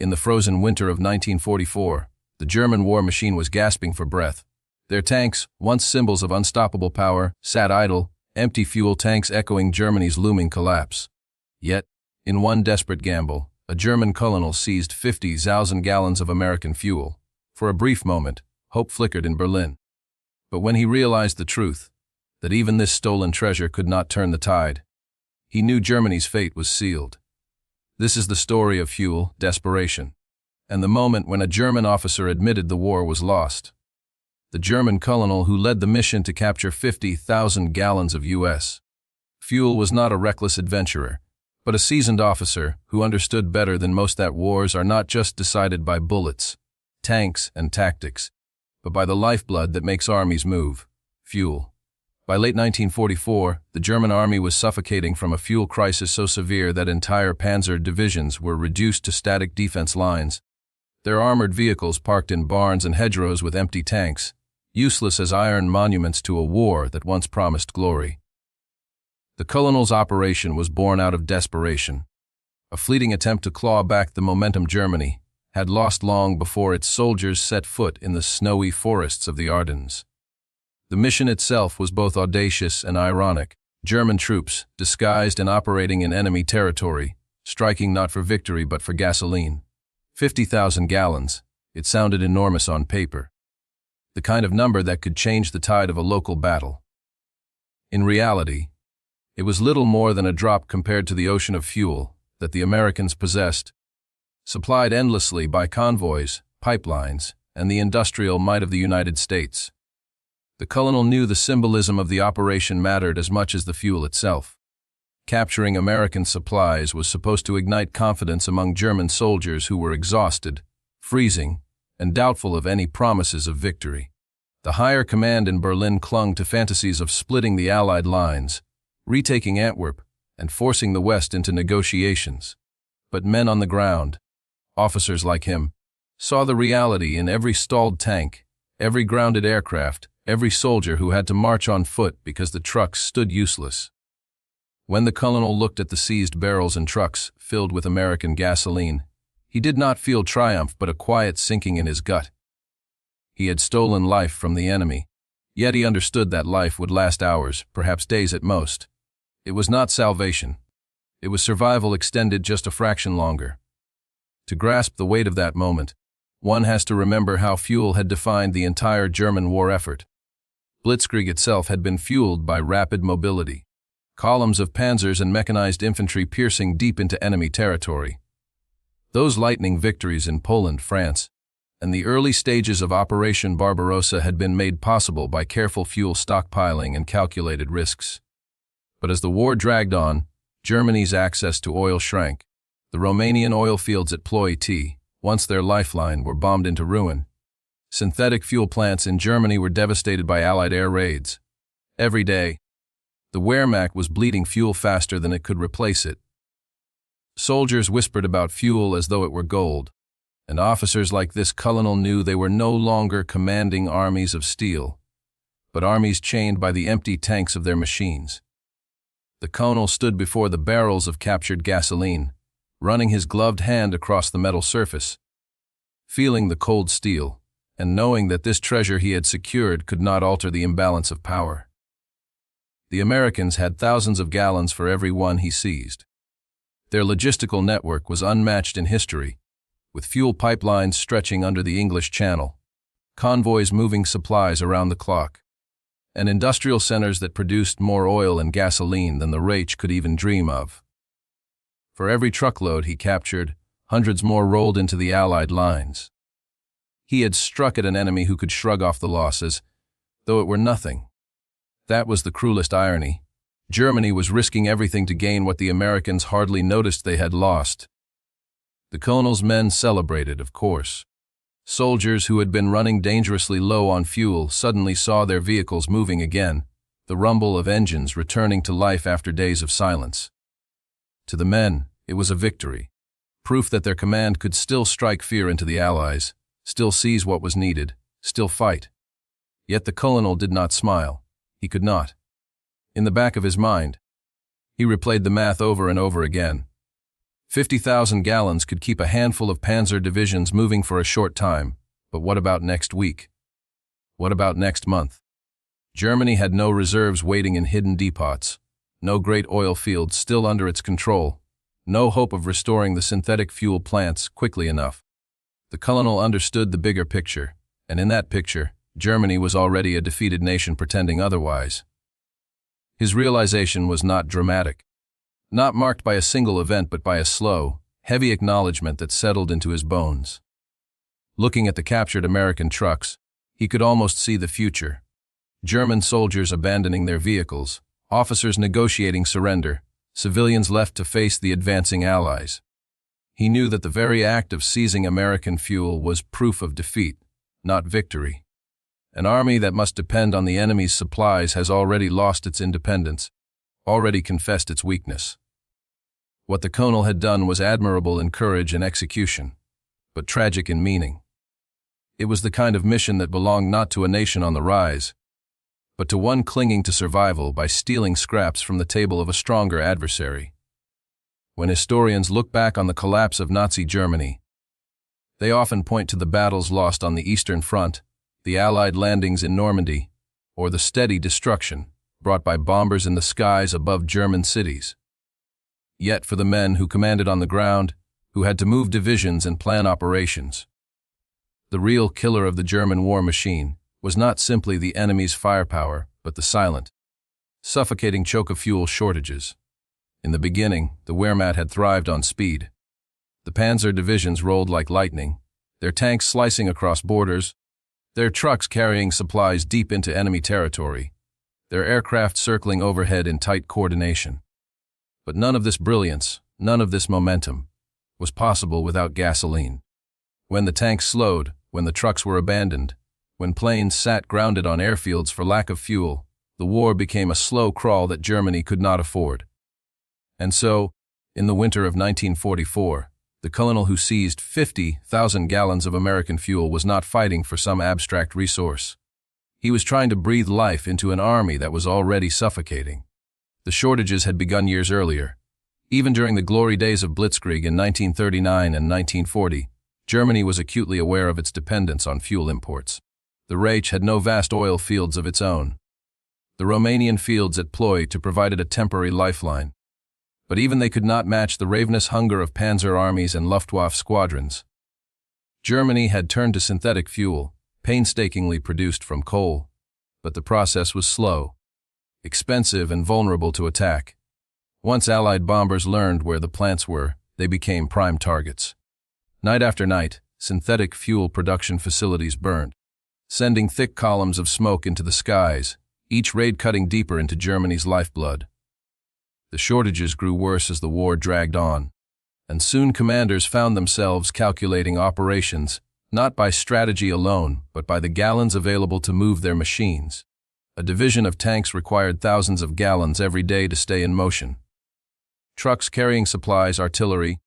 In the frozen winter of 1944, the German war machine was gasping for breath. Their tanks, once symbols of unstoppable power, sat idle, empty fuel tanks echoing Germany's looming collapse. Yet, in one desperate gamble, a German colonel seized 50,000 gallons of American fuel. For a brief moment, hope flickered in Berlin. But when he realized the truth, that even this stolen treasure could not turn the tide, he knew Germany's fate was sealed. This is the story of fuel, desperation, and the moment when a German officer admitted the war was lost. The German colonel who led the mission to capture 50,000 gallons of U.S. fuel was not a reckless adventurer, but a seasoned officer who understood better than most that wars are not just decided by bullets, tanks, and tactics, but by the lifeblood that makes armies move, fuel. By late 1944, the German army was suffocating from a fuel crisis so severe that entire panzer divisions were reduced to static defense lines. Their armored vehicles parked in barns and hedgerows with empty tanks, useless as iron monuments to a war that once promised glory. The colonel's operation was born out of desperation. A fleeting attempt to claw back the momentum Germany had lost long before its soldiers set foot in the snowy forests of the Ardennes. The mission itself was both audacious and ironic. German troops, disguised and operating in enemy territory, striking not for victory but for gasoline. 50,000 gallons. It sounded enormous on paper. The kind of number that could change the tide of a local battle. In reality, it was little more than a drop compared to the ocean of fuel that the Americans possessed, supplied endlessly by convoys, pipelines, and the industrial might of the United States. The colonel knew the symbolism of the operation mattered as much as the fuel itself. Capturing American supplies was supposed to ignite confidence among German soldiers who were exhausted, freezing, and doubtful of any promises of victory. The higher command in Berlin clung to fantasies of splitting the Allied lines, retaking Antwerp, and forcing the West into negotiations. But men on the ground, officers like him, saw the reality in every stalled tank, every grounded aircraft, every soldier who had to march on foot because the trucks stood useless. When the colonel looked at the seized barrels and trucks filled with American gasoline, he did not feel triumph but a quiet sinking in his gut. He had stolen life from the enemy, yet he understood that life would last hours, perhaps days at most. It was not salvation. It was survival extended just a fraction longer. To grasp the weight of that moment, one has to remember how fuel had defined the entire German war effort. Blitzkrieg itself had been fueled by rapid mobility, columns of panzers and mechanized infantry piercing deep into enemy territory. Those lightning victories in Poland, France, and the early stages of Operation Barbarossa had been made possible by careful fuel stockpiling and calculated risks. But as the war dragged on, Germany's access to oil shrank. The Romanian oil fields at Ploiești, once their lifeline, were bombed into ruin. Synthetic fuel plants in Germany were devastated by Allied air raids. Every day, the Wehrmacht was bleeding fuel faster than it could replace it. Soldiers whispered about fuel as though it were gold, and officers like this colonel knew they were no longer commanding armies of steel, but armies chained by the empty tanks of their machines. The colonel stood before the barrels of captured gasoline, running his gloved hand across the metal surface, feeling the cold steel, and knowing that this treasure he had secured could not alter the imbalance of power. The Americans had thousands of gallons for every one he seized. Their logistical network was unmatched in history, with fuel pipelines stretching under the English Channel, convoys moving supplies around the clock, and industrial centers that produced more oil and gasoline than the Reich could even dream of. For every truckload he captured, hundreds more rolled into the Allied lines. He had struck at an enemy who could shrug off the losses, though it were nothing. That was the cruelest irony. Germany was risking everything to gain what the Americans hardly noticed they had lost. The colonel's men celebrated, of course. Soldiers who had been running dangerously low on fuel suddenly saw their vehicles moving again, the rumble of engines returning to life after days of silence. To the men, it was a victory, proof that their command could still strike fear into the Allies, still seize what was needed, still fight. Yet the colonel did not smile. He could not. In the back of his mind, he replayed the math over and over again. 50,000 gallons could keep a handful of panzer divisions moving for a short time, but what about next week? What about next month? Germany had no reserves waiting in hidden depots, no great oil fields still under its control, no hope of restoring the synthetic fuel plants quickly enough. The colonel understood the bigger picture, and in that picture, Germany was already a defeated nation pretending otherwise. His realization was not dramatic, not marked by a single event but by a slow, heavy acknowledgement that settled into his bones. Looking at the captured American trucks, he could almost see the future. German soldiers abandoning their vehicles, officers negotiating surrender, civilians left to face the advancing Allies. He knew that the very act of seizing American fuel was proof of defeat, not victory. An army that must depend on the enemy's supplies has already lost its independence, already confessed its weakness. What the colonel had done was admirable in courage and execution, but tragic in meaning. It was the kind of mission that belonged not to a nation on the rise, but to one clinging to survival by stealing scraps from the table of a stronger adversary. When historians look back on the collapse of Nazi Germany, they often point to the battles lost on the Eastern Front, the Allied landings in Normandy, or the steady destruction brought by bombers in the skies above German cities. Yet for the men who commanded on the ground, who had to move divisions and plan operations, the real killer of the German war machine was not simply the enemy's firepower, but the silent, suffocating choke of fuel shortages. In the beginning, the Wehrmacht had thrived on speed. The panzer divisions rolled like lightning, their tanks slicing across borders, their trucks carrying supplies deep into enemy territory, their aircraft circling overhead in tight coordination. But none of this brilliance, none of this momentum, was possible without gasoline. When the tanks slowed, when the trucks were abandoned, when planes sat grounded on airfields for lack of fuel, the war became a slow crawl that Germany could not afford. And so, in the winter of 1944, the colonel who seized 50,000 gallons of American fuel was not fighting for some abstract resource. He was trying to breathe life into an army that was already suffocating. The shortages had begun years earlier. Even during the glory days of Blitzkrieg in 1939 and 1940, Germany was acutely aware of its dependence on fuel imports. The Reich had no vast oil fields of its own. The Romanian fields at Ploiești provided a temporary lifeline. But even they could not match the ravenous hunger of panzer armies and Luftwaffe squadrons. Germany had turned to synthetic fuel, painstakingly produced from coal. But the process was slow, expensive and vulnerable to attack. Once Allied bombers learned where the plants were, they became prime targets. Night after night, synthetic fuel production facilities burned, sending thick columns of smoke into the skies, each raid cutting deeper into Germany's lifeblood. The shortages grew worse as the war dragged on, and soon commanders found themselves calculating operations not by strategy alone, but by the gallons available to move their machines. A division of tanks required thousands of gallons every day to stay in motion. Trucks carrying supplies, artillery,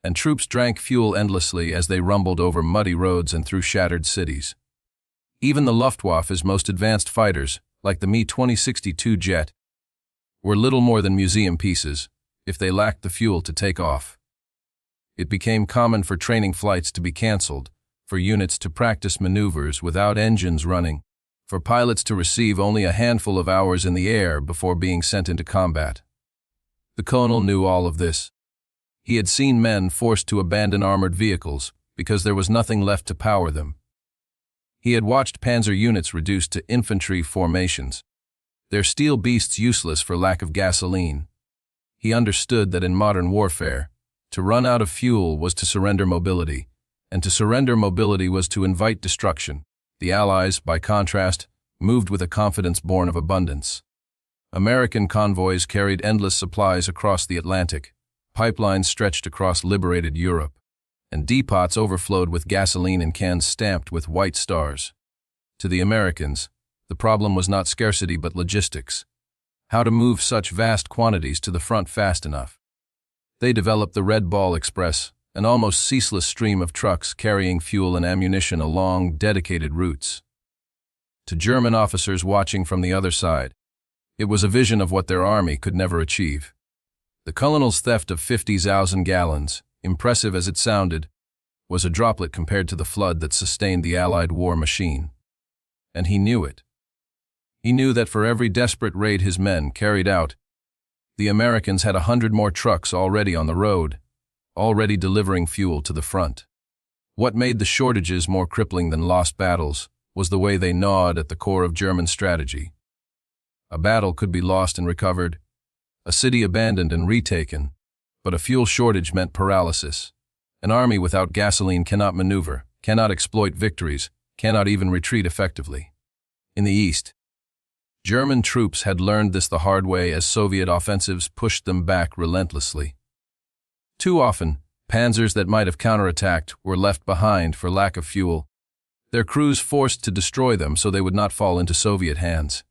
and troops drank fuel endlessly as they rumbled over muddy roads and through shattered cities. Even the Luftwaffe's most advanced fighters, like the Me-2062 jet, were little more than museum pieces if they lacked the fuel to take off. It became common for training flights to be canceled, for units to practice maneuvers without engines running, for pilots to receive only a handful of hours in the air before being sent into combat. The colonel knew all of this. He had seen men forced to abandon armored vehicles because there was nothing left to power them. He had watched panzer units reduced to infantry formations, their steel beasts useless for lack of gasoline. He understood that in modern warfare, to run out of fuel was to surrender mobility, and to surrender mobility was to invite destruction. The Allies, by contrast, moved with a confidence born of abundance. American convoys carried endless supplies across the Atlantic, pipelines stretched across liberated Europe, and depots overflowed with gasoline in cans stamped with white stars. To the Americans, the problem was not scarcity but logistics. How to move such vast quantities to the front fast enough. They developed the Red Ball Express, an almost ceaseless stream of trucks carrying fuel and ammunition along dedicated routes. To German officers watching from the other side, it was a vision of what their army could never achieve. The colonel's theft of 50,000 gallons, impressive as it sounded, was a droplet compared to the flood that sustained the Allied war machine. And he knew it. He knew that for every desperate raid his men carried out, the Americans had 100 more trucks already on the road, already delivering fuel to the front. What made the shortages more crippling than lost battles was the way they gnawed at the core of German strategy. A battle could be lost and recovered, a city abandoned and retaken, but a fuel shortage meant paralysis. An army without gasoline cannot maneuver, cannot exploit victories, cannot even retreat effectively. In the East, German troops had learned this the hard way as Soviet offensives pushed them back relentlessly. Too often, panzers that might have counterattacked were left behind for lack of fuel, their crews forced to destroy them so they would not fall into Soviet hands.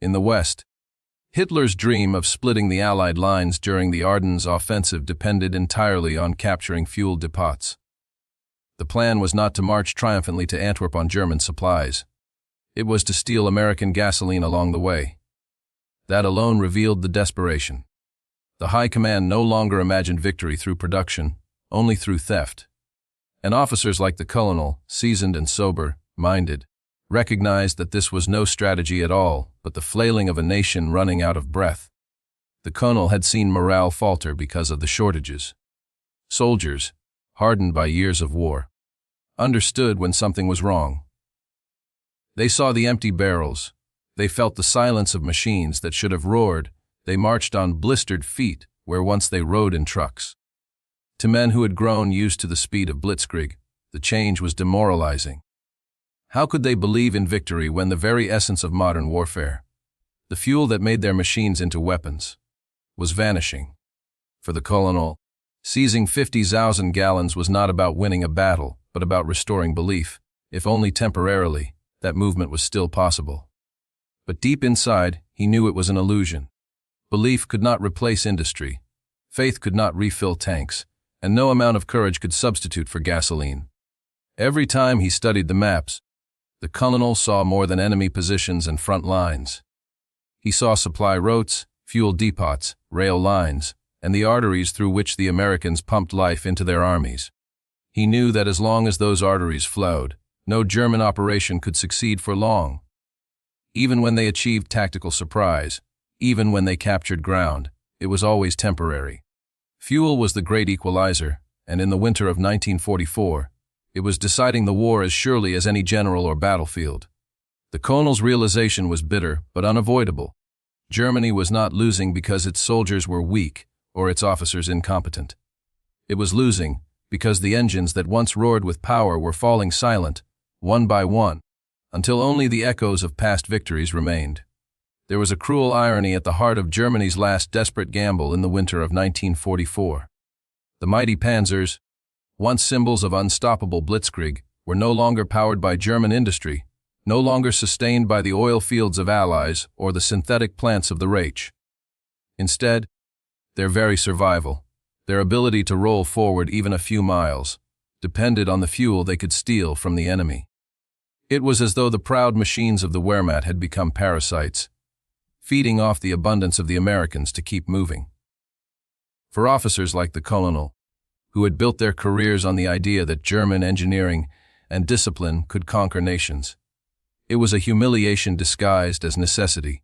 In the West, Hitler's dream of splitting the Allied lines during the Ardennes offensive depended entirely on capturing fuel depots. The plan was not to march triumphantly to Antwerp on German supplies. It was to steal American gasoline along the way. That alone revealed the desperation. The High Command no longer imagined victory through production, only through theft. And officers like the colonel, seasoned and sober-minded, recognized that this was no strategy at all, but the flailing of a nation running out of breath. The colonel had seen morale falter because of the shortages. Soldiers, hardened by years of war, understood when something was wrong. They saw the empty barrels. They felt the silence of machines that should have roared. They marched on blistered feet where once they rode in trucks. To men who had grown used to the speed of blitzkrieg, the change was demoralizing. How could they believe in victory when the very essence of modern warfare, the fuel that made their machines into weapons, was vanishing? For the colonel, seizing 50,000 gallons was not about winning a battle, but about restoring belief, if only temporarily, that movement was still possible. But deep inside, he knew it was an illusion. Belief could not replace industry, faith could not refill tanks, and no amount of courage could substitute for gasoline. Every time he studied the maps, the colonel saw more than enemy positions and front lines. He saw supply routes, fuel depots, rail lines, and the arteries through which the Americans pumped life into their armies. He knew that as long as those arteries flowed, no German operation could succeed for long. Even when they achieved tactical surprise, even when they captured ground, it was always temporary. Fuel was the great equalizer, and in the winter of 1944, it was deciding the war as surely as any general or battlefield. The colonel's realization was bitter but unavoidable. Germany was not losing because its soldiers were weak or its officers incompetent. It was losing because the engines that once roared with power were falling silent, one by one, until only the echoes of past victories remained. There was a cruel irony at the heart of Germany's last desperate gamble in the winter of 1944. The mighty panzers, once symbols of unstoppable blitzkrieg, were no longer powered by German industry, no longer sustained by the oil fields of Allies or the synthetic plants of the Reich. Instead, their very survival, their ability to roll forward even a few miles, depended on the fuel they could steal from the enemy. It was as though the proud machines of the Wehrmacht had become parasites, feeding off the abundance of the Americans to keep moving. For officers like the colonel, who had built their careers on the idea that German engineering and discipline could conquer nations, it was a humiliation disguised as necessity.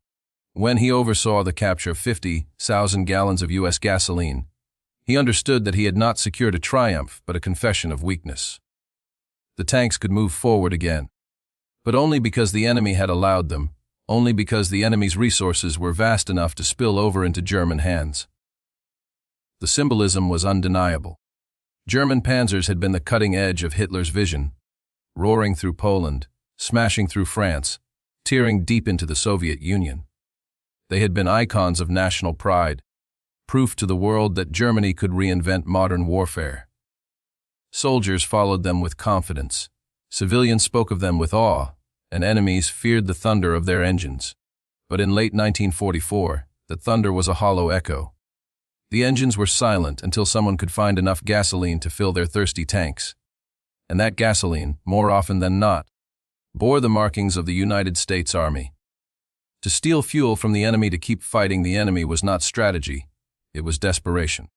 When he oversaw the capture of 50,000 gallons of U.S. gasoline, he understood that he had not secured a triumph but a confession of weakness. The tanks could move forward again, but only because the enemy had allowed them, only because the enemy's resources were vast enough to spill over into German hands. The symbolism was undeniable. German panzers had been the cutting edge of Hitler's vision, roaring through Poland, smashing through France, tearing deep into the Soviet Union. They had been icons of national pride, proof to the world that Germany could reinvent modern warfare. Soldiers followed them with confidence, civilians spoke of them with awe, and enemies feared the thunder of their engines. But in late 1944, the thunder was a hollow echo. The engines were silent until someone could find enough gasoline to fill their thirsty tanks. And that gasoline, more often than not, bore the markings of the United States Army. To steal fuel from the enemy to keep fighting the enemy was not strategy, It was desperation.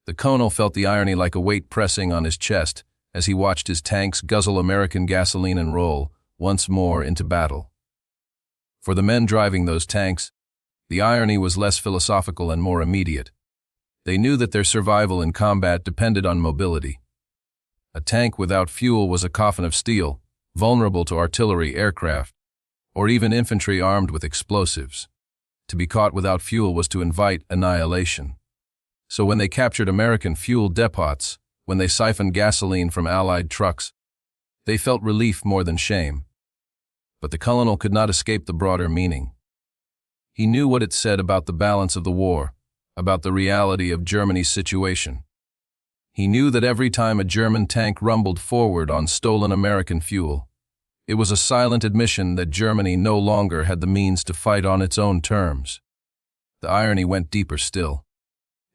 The colonel felt the irony like a weight pressing on his chest as he watched his tanks guzzle American gasoline and roll once more into battle. For the men driving those tanks, the irony was less philosophical and more immediate. They knew that their survival in combat depended on mobility. A tank without fuel was a coffin of steel, vulnerable to artillery, aircraft, or even infantry armed with explosives. To be caught without fuel was to invite annihilation. So when they captured American fuel depots, when they siphoned gasoline from Allied trucks, they felt relief more than shame. But the colonel could not escape the broader meaning. He knew what it said about the balance of the war, about the reality of Germany's situation. He knew that every time a German tank rumbled forward on stolen American fuel, it was a silent admission that Germany no longer had the means to fight on its own terms. The irony went deeper still.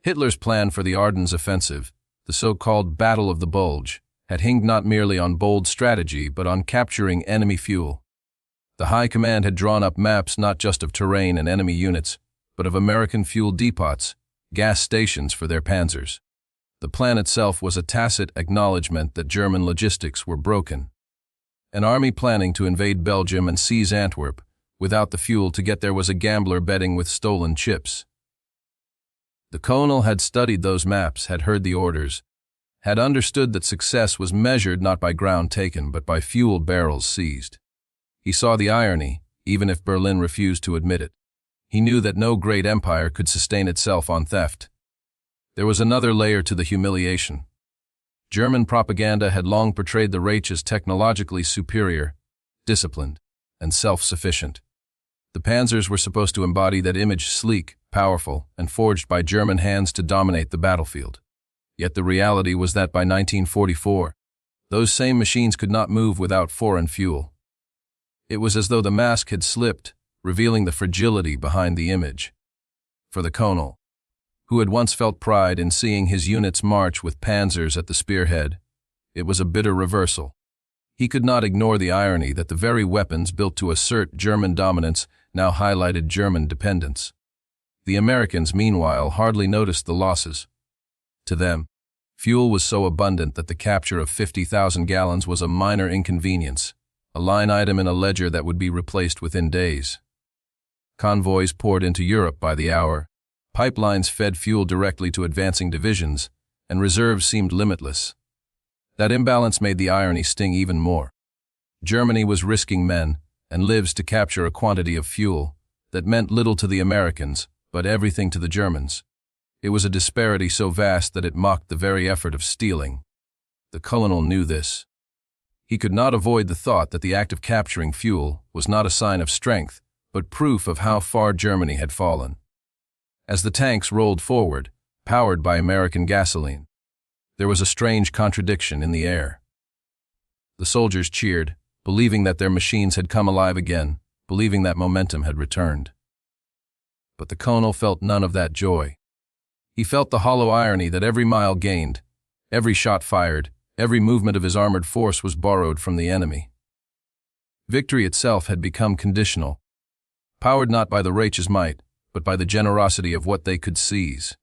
Hitler's plan for the Ardennes offensive, the so-called Battle of the Bulge, had hinged not merely on bold strategy but on capturing enemy fuel. The High Command had drawn up maps not just of terrain and enemy units, but of American fuel depots, gas stations for their panzers. The plan itself was a tacit acknowledgement that German logistics were broken. An army planning to invade Belgium and seize Antwerp, without the fuel to get there, was a gambler betting with stolen chips. The colonel had studied those maps, had heard the orders, had understood that success was measured not by ground taken but by fuel barrels seized. He saw the irony, even if Berlin refused to admit it. He knew that no great empire could sustain itself on theft. There was another layer to the humiliation. German propaganda had long portrayed the Reich as technologically superior, disciplined, and self-sufficient. The panzers were supposed to embody that image, sleek, powerful, and forged by German hands to dominate the battlefield. Yet the reality was that by 1944, those same machines could not move without foreign fuel. It was as though the mask had slipped, revealing the fragility behind the image. For the colonel, who had once felt pride in seeing his units march with panzers at the spearhead, it was a bitter reversal. He could not ignore the irony that the very weapons built to assert German dominance now highlighted German dependence. The Americans, meanwhile, hardly noticed the losses. To them, fuel was so abundant that the capture of 50,000 gallons was a minor inconvenience, a line item in a ledger that would be replaced within days. Convoys poured into Europe by the hour, pipelines fed fuel directly to advancing divisions, and reserves seemed limitless. That imbalance made the irony sting even more. Germany was risking men and lives to capture a quantity of fuel that meant little to the Americans, but everything to the Germans. It was a disparity so vast that it mocked the very effort of stealing. The colonel knew this. He could not avoid the thought that the act of capturing fuel was not a sign of strength, but proof of how far Germany had fallen. As the tanks rolled forward, powered by American gasoline, there was a strange contradiction in the air. The soldiers cheered, believing that their machines had come alive again, believing that momentum had returned. But the colonel felt none of that joy. He felt the hollow irony that every mile gained, every shot fired, every movement of his armored force was borrowed from the enemy. Victory itself had become conditional, powered not by the Reich's might, but by the generosity of what they could seize.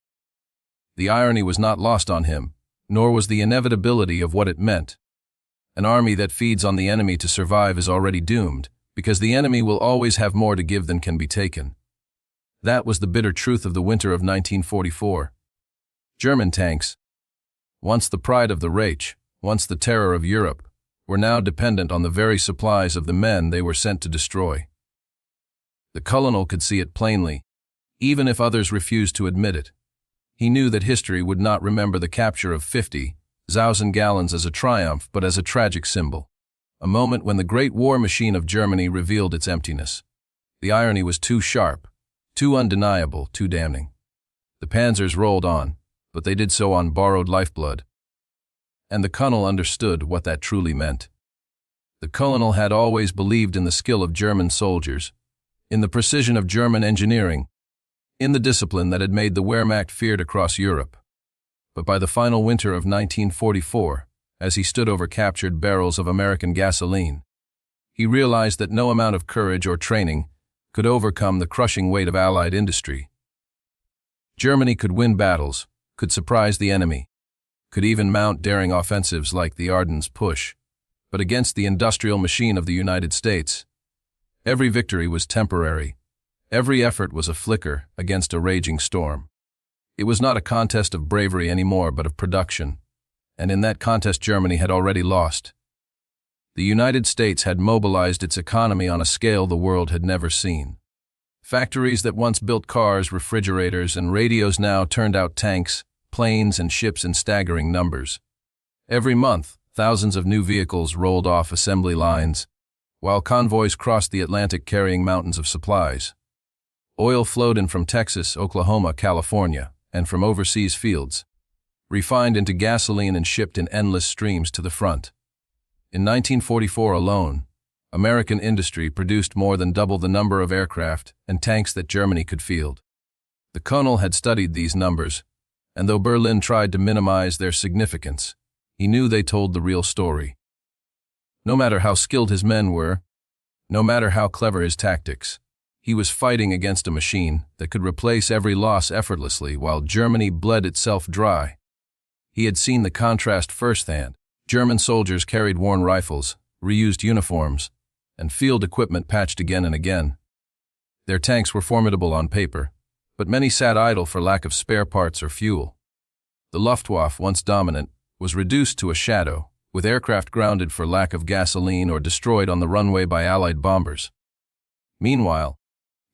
The irony was not lost on him, nor was the inevitability of what it meant. An army that feeds on the enemy to survive is already doomed, because the enemy will always have more to give than can be taken. That was the bitter truth of the winter of 1944. German tanks, once the pride of the Reich, once the terror of Europe, were now dependent on the very supplies of the men they were sent to destroy. The colonel could see it plainly, even if others refused to admit it. He knew that history would not remember the capture of 50,000 gallons as a triumph, but as a tragic symbol, a moment when the great war machine of Germany revealed its emptiness. The irony was too sharp, too undeniable, too damning. The panzers rolled on, but they did so on borrowed lifeblood. And the colonel understood what that truly meant. The colonel had always believed in the skill of German soldiers, in the precision of German engineering, in the discipline that had made the Wehrmacht feared across Europe. But by the final winter of 1944, as he stood over captured barrels of American gasoline, he realized that no amount of courage or training could overcome the crushing weight of Allied industry. Germany could win battles, could surprise the enemy, could even mount daring offensives like the Ardennes Push. But against the industrial machine of the United States, every victory was temporary. Every effort was a flicker against a raging storm. It was not a contest of bravery anymore, but of production. And in that contest, Germany had already lost. The United States had mobilized its economy on a scale the world had never seen. Factories that once built cars, refrigerators, and radios now turned out tanks, planes, and ships in staggering numbers. Every month, thousands of new vehicles rolled off assembly lines, while convoys crossed the Atlantic carrying mountains of supplies. Oil flowed in from Texas, Oklahoma, California, and from overseas fields, refined into gasoline and shipped in endless streams to the front. In 1944 alone, American industry produced more than double the number of aircraft and tanks that Germany could field. The colonel had studied these numbers, and though Berlin tried to minimize their significance, he knew they told the real story. No matter how skilled his men were, no matter how clever his tactics, he was fighting against a machine that could replace every loss effortlessly while Germany bled itself dry. He had seen the contrast firsthand. German soldiers carried worn rifles, reused uniforms, and field equipment patched again and again. Their tanks were formidable on paper, but many sat idle for lack of spare parts or fuel. The Luftwaffe, once dominant, was reduced to a shadow, with aircraft grounded for lack of gasoline or destroyed on the runway by Allied bombers. Meanwhile,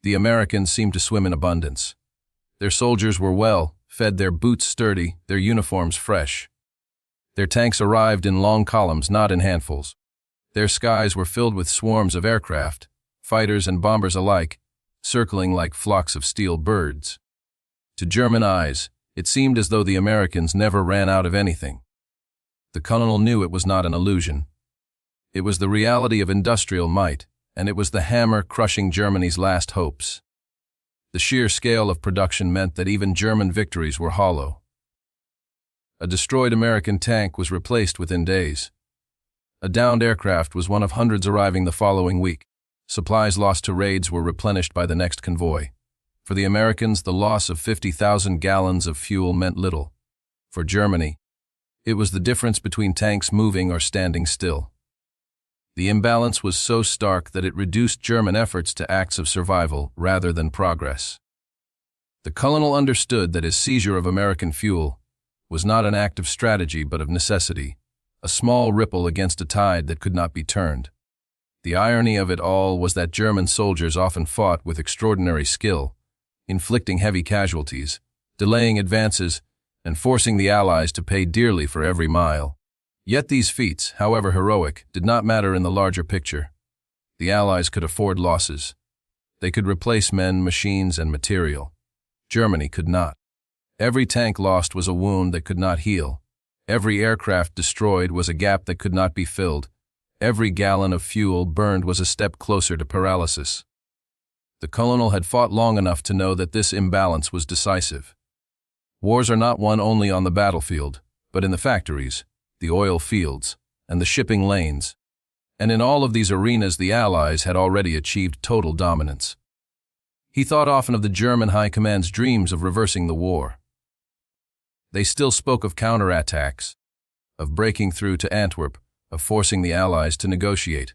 the Americans seemed to swim in abundance. Their soldiers were well fed, their boots sturdy, their uniforms fresh. Their tanks arrived in long columns, not in handfuls. Their skies were filled with swarms of aircraft, fighters and bombers alike, circling like flocks of steel birds. To German eyes, it seemed as though the Americans never ran out of anything. The colonel knew it was not an illusion. It was the reality of industrial might, and it was the hammer crushing Germany's last hopes. The sheer scale of production meant that even German victories were hollow. A destroyed American tank was replaced within days. A downed aircraft was one of hundreds arriving the following week. Supplies lost to raids were replenished by the next convoy. For the Americans, the loss of 50,000 gallons of fuel meant little. For Germany, it was the difference between tanks moving or standing still. The imbalance was so stark that it reduced German efforts to acts of survival rather than progress. The colonel understood that his seizure of American fuel was not an act of strategy but of necessity, a small ripple against a tide that could not be turned. The irony of it all was that German soldiers often fought with extraordinary skill, inflicting heavy casualties, delaying advances, and forcing the Allies to pay dearly for every mile. Yet these feats, however heroic, did not matter in the larger picture. The Allies could afford losses. They could replace men, machines, and material. Germany could not. Every tank lost was a wound that could not heal. Every aircraft destroyed was a gap that could not be filled. Every gallon of fuel burned was a step closer to paralysis. The colonel had fought long enough to know that this imbalance was decisive. Wars are not won only on the battlefield, but in the factories, the oil fields, and the shipping lanes. And in all of these arenas the Allies had already achieved total dominance. He thought often of the German High Command's dreams of reversing the war. They still spoke of counterattacks, of breaking through to Antwerp, of forcing the Allies to negotiate.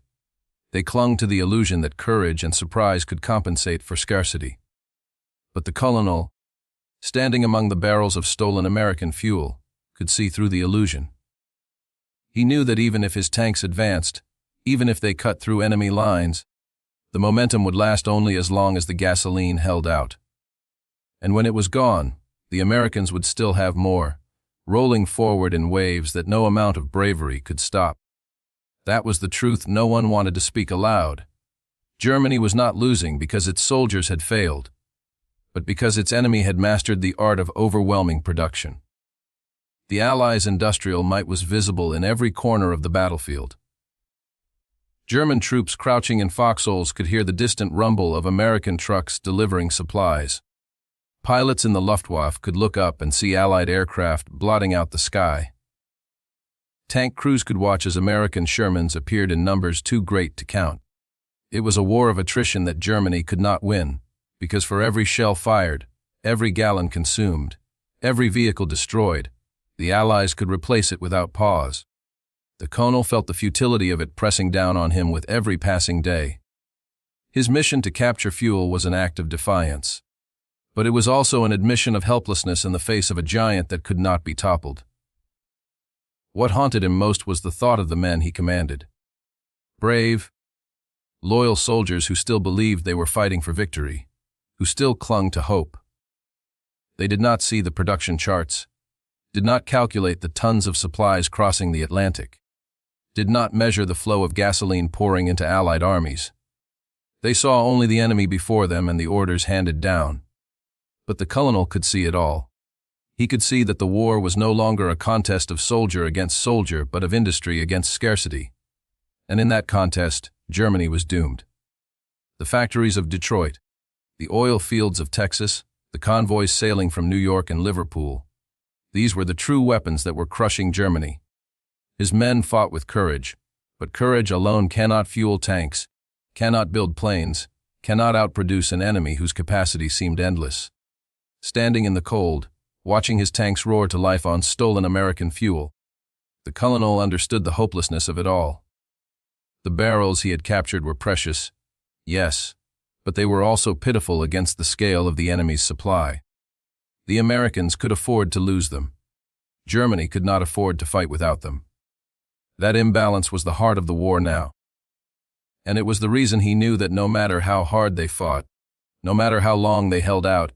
They clung to the illusion that courage and surprise could compensate for scarcity. But the colonel, standing among the barrels of stolen American fuel, could see through the illusion. He knew that even if his tanks advanced, even if they cut through enemy lines, the momentum would last only as long as the gasoline held out. And when it was gone, the Americans would still have more, rolling forward in waves that no amount of bravery could stop. That was the truth no one wanted to speak aloud. Germany was not losing because its soldiers had failed, but because its enemy had mastered the art of overwhelming production. The Allies' industrial might was visible in every corner of the battlefield. German troops crouching in foxholes could hear the distant rumble of American trucks delivering supplies. Pilots in the Luftwaffe could look up and see Allied aircraft blotting out the sky. Tank crews could watch as American Shermans appeared in numbers too great to count. It was a war of attrition that Germany could not win, because for every shell fired, Every gallon consumed, every vehicle destroyed, the Allies could replace it without pause. The colonel felt the futility of it pressing down on him with every passing day. His mission to capture fuel was an act of defiance. But it was also an admission of helplessness in the face of a giant that could not be toppled. What haunted him most was the thought of the men he commanded. Brave, loyal soldiers who still believed they were fighting for victory, who still clung to hope. They did not see the production charts, did not calculate the tons of supplies crossing the Atlantic, did not measure the flow of gasoline pouring into Allied armies. They saw only the enemy before them and the orders handed down. But the colonel could see it all. He could see that the war was no longer a contest of soldier against soldier, but of industry against scarcity. And in that contest, Germany was doomed. The factories of Detroit, the oil fields of Texas, the convoys sailing from New York and Liverpool. These were the true weapons that were crushing Germany. His men fought with courage, but courage alone cannot fuel tanks, cannot build planes, cannot outproduce an enemy whose capacity seemed endless. Standing in the cold, watching his tanks roar to life on stolen American fuel, the colonel understood the hopelessness of it all. The barrels he had captured were precious, yes, but they were also pitiful against the scale of the enemy's supply. The Americans could afford to lose them. Germany could not afford to fight without them. That imbalance was the heart of the war now. And it was the reason he knew that no matter how hard they fought, no matter how long they held out,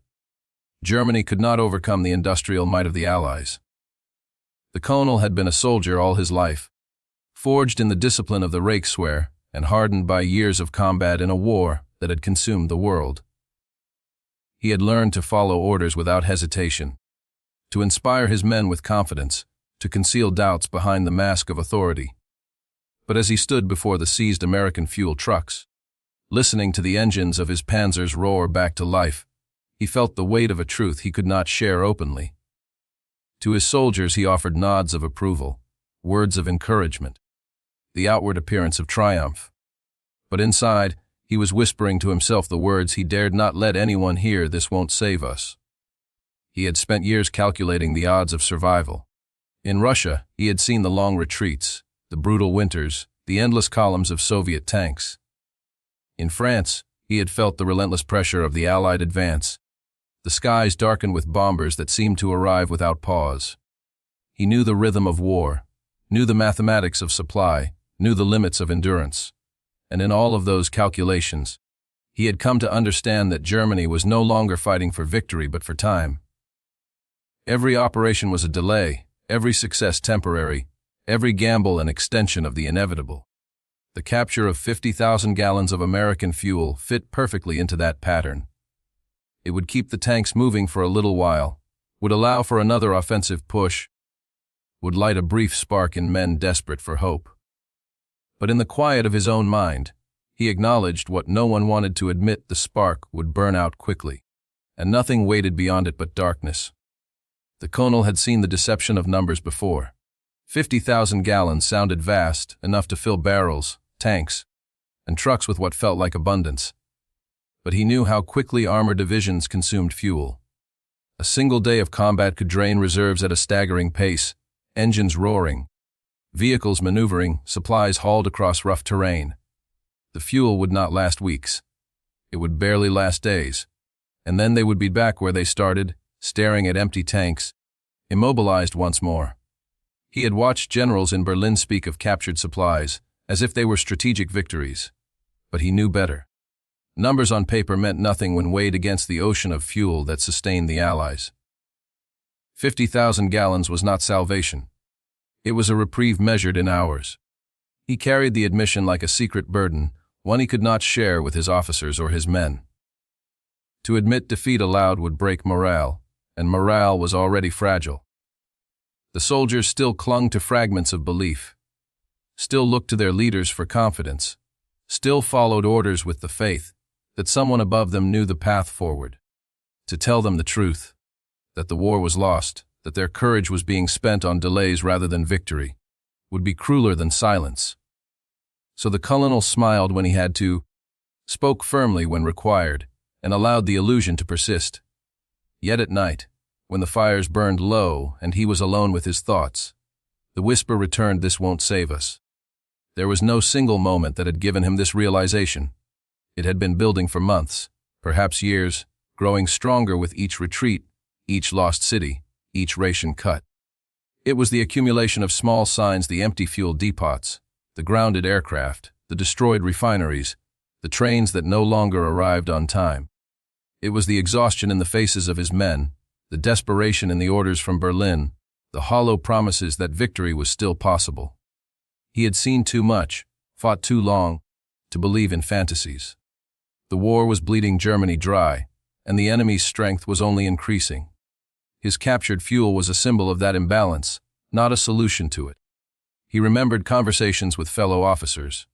Germany could not overcome the industrial might of the Allies. The colonel had been a soldier all his life, forged in the discipline of the Reichswehr and hardened by years of combat in a war that had consumed the world. He had learned to follow orders without hesitation, to inspire his men with confidence, to conceal doubts behind the mask of authority. But as he stood before the seized American fuel trucks, listening to the engines of his panzers roar back to life, he felt the weight of a truth he could not share openly. To his soldiers he offered nods of approval, words of encouragement, the outward appearance of triumph. But inside, he was whispering to himself the words he dared not let anyone hear: "This won't save us." He had spent years calculating the odds of survival. In Russia, he had seen the long retreats, the brutal winters, the endless columns of Soviet tanks. In France, he had felt the relentless pressure of the Allied advance, the skies darkened with bombers that seemed to arrive without pause. He knew the rhythm of war, knew the mathematics of supply, knew the limits of endurance. And in all of those calculations, he had come to understand that Germany was no longer fighting for victory but for time. Every operation was a delay, every success temporary, every gamble an extension of the inevitable. The capture of 50,000 gallons of American fuel fit perfectly into that pattern. It would keep the tanks moving for a little while, would allow for another offensive push, would light a brief spark in men desperate for hope. But in the quiet of his own mind, he acknowledged what no one wanted to admit: the spark would burn out quickly, and nothing waited beyond it but darkness. The colonel had seen the deception of numbers before. 50,000 gallons sounded vast, enough to fill barrels, tanks, and trucks with what felt like abundance. But he knew how quickly armored divisions consumed fuel. A single day of combat could drain reserves at a staggering pace, engines roaring, vehicles maneuvering, supplies hauled across rough terrain. The fuel would not last weeks. It would barely last days. And then they would be back where they started, staring at empty tanks, immobilized once more. He had watched generals in Berlin speak of captured supplies, as if they were strategic victories. But he knew better. Numbers on paper meant nothing when weighed against the ocean of fuel that sustained the Allies. 50,000 gallons was not salvation. It was a reprieve measured in hours. He carried the admission like a secret burden, one he could not share with his officers or his men. To admit defeat aloud would break morale, and morale was already fragile. The soldiers still clung to fragments of belief, still looked to their leaders for confidence, still followed orders with the faith that someone above them knew the path forward. To tell them the truth, that the war was lost, that their courage was being spent on delays rather than victory, would be crueler than silence. So the colonel smiled when he had to, spoke firmly when required, and allowed the illusion to persist. Yet at night, when the fires burned low and he was alone with his thoughts, the whisper returned, "This won't save us." There was no single moment that had given him this realization. It had been building for months, perhaps years, growing stronger with each retreat, each lost city, each ration cut. It was the accumulation of small signs: the empty fuel depots, the grounded aircraft, the destroyed refineries, the trains that no longer arrived on time. It was the exhaustion in the faces of his men, the desperation in the orders from Berlin, the hollow promises that victory was still possible. He had seen too much, fought too long, to believe in fantasies. The war was bleeding Germany dry, and the enemy's strength was only increasing. His captured fuel was a symbol of that imbalance, not a solution to it. He remembered conversations with fellow officers,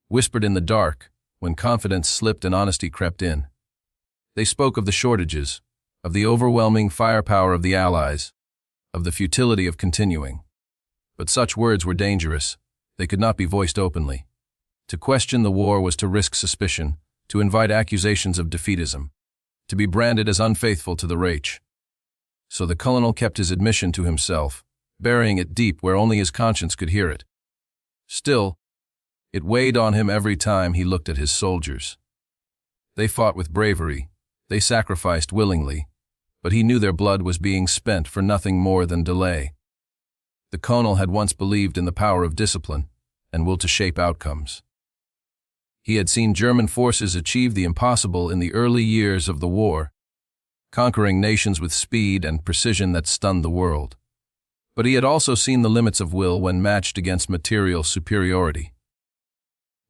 whispered in the dark when confidence slipped and honesty crept in. They spoke of the shortages, of the overwhelming firepower of the Allies, of the futility of continuing. But such words were dangerous. They could not be voiced openly. To question the war was to risk suspicion, to invite accusations of defeatism, to be branded as unfaithful to the Reich. So the colonel kept his admission to himself, burying it deep where only his conscience could hear it. Still, it weighed on him every time he looked at his soldiers. They fought with bravery, they sacrificed willingly, but he knew their blood was being spent for nothing more than delay. The colonel had once believed in the power of discipline and will to shape outcomes. He had seen German forces achieve the impossible in the early years of the war, conquering nations with speed and precision that stunned the world. But he had also seen the limits of will when matched against material superiority.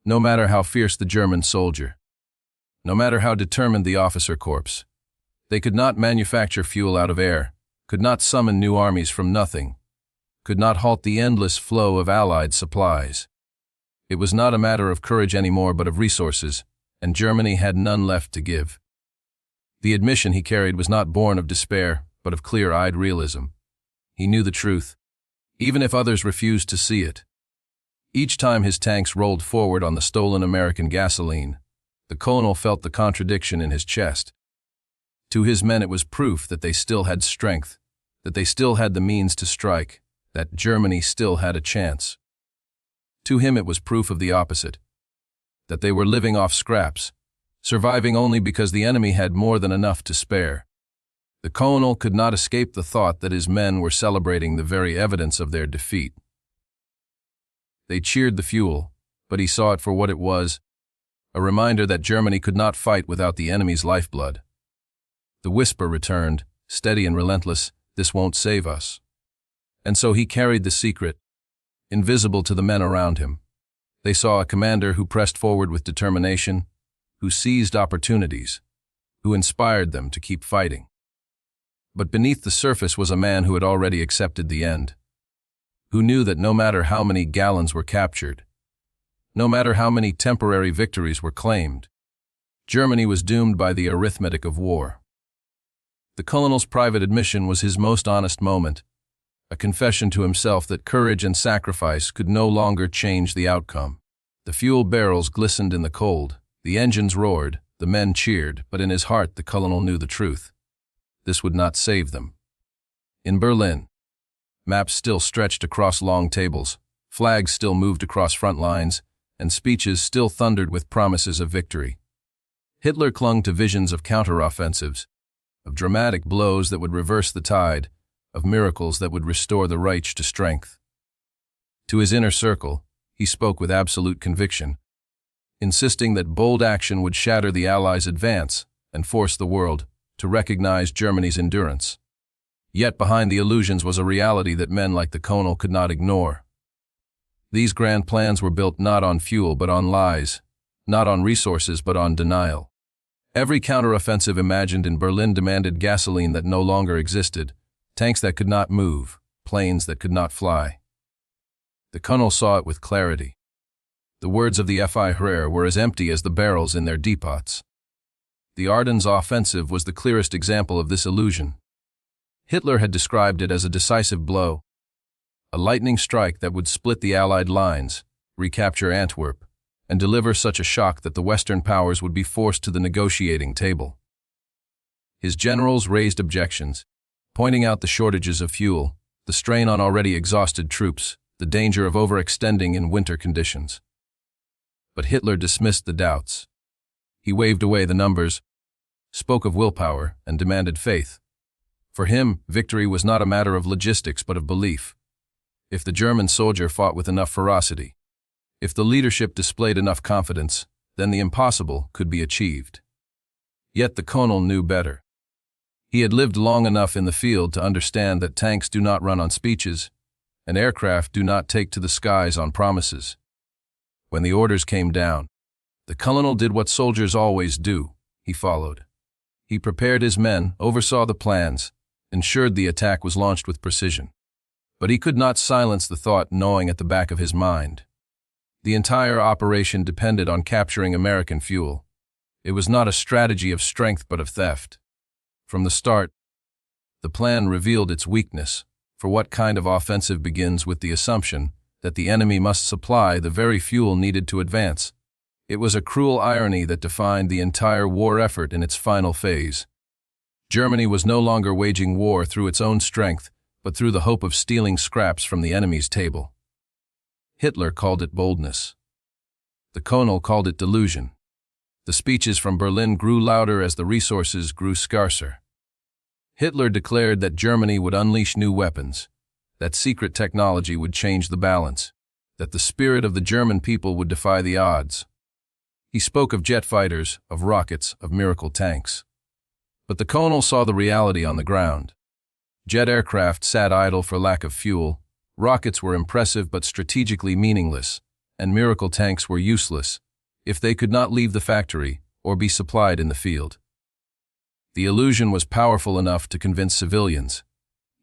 No matter how fierce the German soldier, no matter how determined the officer corps, they could not manufacture fuel out of air, could not summon new armies from nothing, could not halt the endless flow of Allied supplies. It was not a matter of courage anymore, but of resources, and Germany had none left to give. The admission he carried was not born of despair, but of clear-eyed realism. He knew the truth, even if others refused to see it. Each time his tanks rolled forward on the stolen American gasoline, the colonel felt the contradiction in his chest. To his men it was proof that they still had strength, that they still had the means to strike, that Germany still had a chance. To him it was proof of the opposite, that they were living off scraps, surviving only because the enemy had more than enough to spare. The colonel could not escape the thought that his men were celebrating the very evidence of their defeat. They cheered the fuel, but he saw it for what it was, a reminder that Germany could not fight without the enemy's lifeblood. The whisper returned, steady and relentless, "This won't save us." And so he carried the secret, invisible to the men around him. They saw a commander who pressed forward with determination, who seized opportunities, who inspired them to keep fighting. But beneath the surface was a man who had already accepted the end, who knew that no matter how many gallons were captured, no matter how many temporary victories were claimed, Germany was doomed by the arithmetic of war. The colonel's private admission was his most honest moment, a confession to himself that courage and sacrifice could no longer change the outcome. The fuel barrels glistened in the cold, the engines roared, the men cheered, but in his heart the colonel knew the truth. This would not save them. In Berlin, maps still stretched across long tables, flags still moved across front lines, and speeches still thundered with promises of victory. Hitler clung to visions of counteroffensives, of dramatic blows that would reverse the tide, of miracles that would restore the Reich to strength. To his inner circle, he spoke with absolute conviction, insisting that bold action would shatter the Allies' advance and force the world to recognize Germany's endurance. Yet behind the illusions was a reality that men like the colonel could not ignore. These grand plans were built not on fuel but on lies, not on resources but on denial. Every counteroffensive imagined in Berlin demanded gasoline that no longer existed, tanks that could not move, planes that could not fly. The colonel saw it with clarity. The words of the Führer were as empty as the barrels in their depots. The Ardennes offensive was the clearest example of this illusion. Hitler had described it as a decisive blow, a lightning strike that would split the Allied lines, recapture Antwerp, and deliver such a shock that the Western powers would be forced to the negotiating table. His generals raised objections, pointing out the shortages of fuel, the strain on already exhausted troops, the danger of overextending in winter conditions. But Hitler dismissed the doubts. He waved away the numbers, spoke of willpower, and demanded faith. For him, victory was not a matter of logistics but of belief. If the German soldier fought with enough ferocity, if the leadership displayed enough confidence, then the impossible could be achieved. Yet the colonel knew better. He had lived long enough in the field to understand that tanks do not run on speeches, and aircraft do not take to the skies on promises. When the orders came down, the colonel did what soldiers always do. He followed. He prepared his men, oversaw the plans, ensured the attack was launched with precision. But he could not silence the thought gnawing at the back of his mind. The entire operation depended on capturing American fuel. It was not a strategy of strength but of theft. From the start, the plan revealed its weakness, for what kind of offensive begins with the assumption that the enemy must supply the very fuel needed to advance? It was a cruel irony that defined the entire war effort in its final phase. Germany was no longer waging war through its own strength, but through the hope of stealing scraps from the enemy's table. Hitler called it boldness. The colonel called it delusion. The speeches from Berlin grew louder as the resources grew scarcer. Hitler declared that Germany would unleash new weapons, that secret technology would change the balance, that the spirit of the German people would defy the odds. He spoke of jet fighters, of rockets, of miracle tanks. But the colonel saw the reality on the ground. Jet aircraft sat idle for lack of fuel, rockets were impressive but strategically meaningless, and miracle tanks were useless if they could not leave the factory or be supplied in the field. The illusion was powerful enough to convince civilians,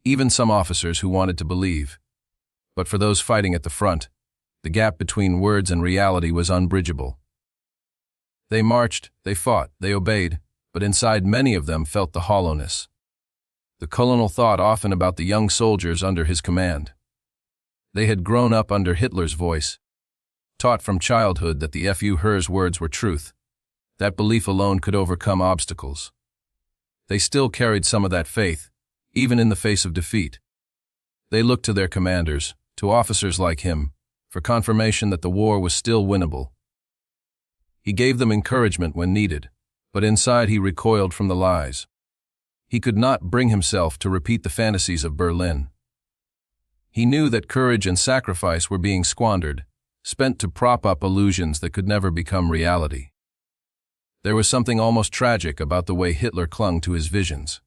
even some officers who wanted to believe. But for those fighting at the front, the gap between words and reality was unbridgeable. They marched, they fought, they obeyed, but inside many of them felt the hollowness. The colonel thought often about the young soldiers under his command. They had grown up under Hitler's voice, taught from childhood that the Führer's words were truth. That belief alone could overcome obstacles. They still carried some of that faith, even in the face of defeat. They looked to their commanders, to officers like him, for confirmation that the war was still winnable. He gave them encouragement when needed, but inside he recoiled from the lies. He could not bring himself to repeat the fantasies of Berlin. He knew that courage and sacrifice were being squandered, spent to prop up illusions that could never become reality. There was something almost tragic about the way Hitler clung to his visions.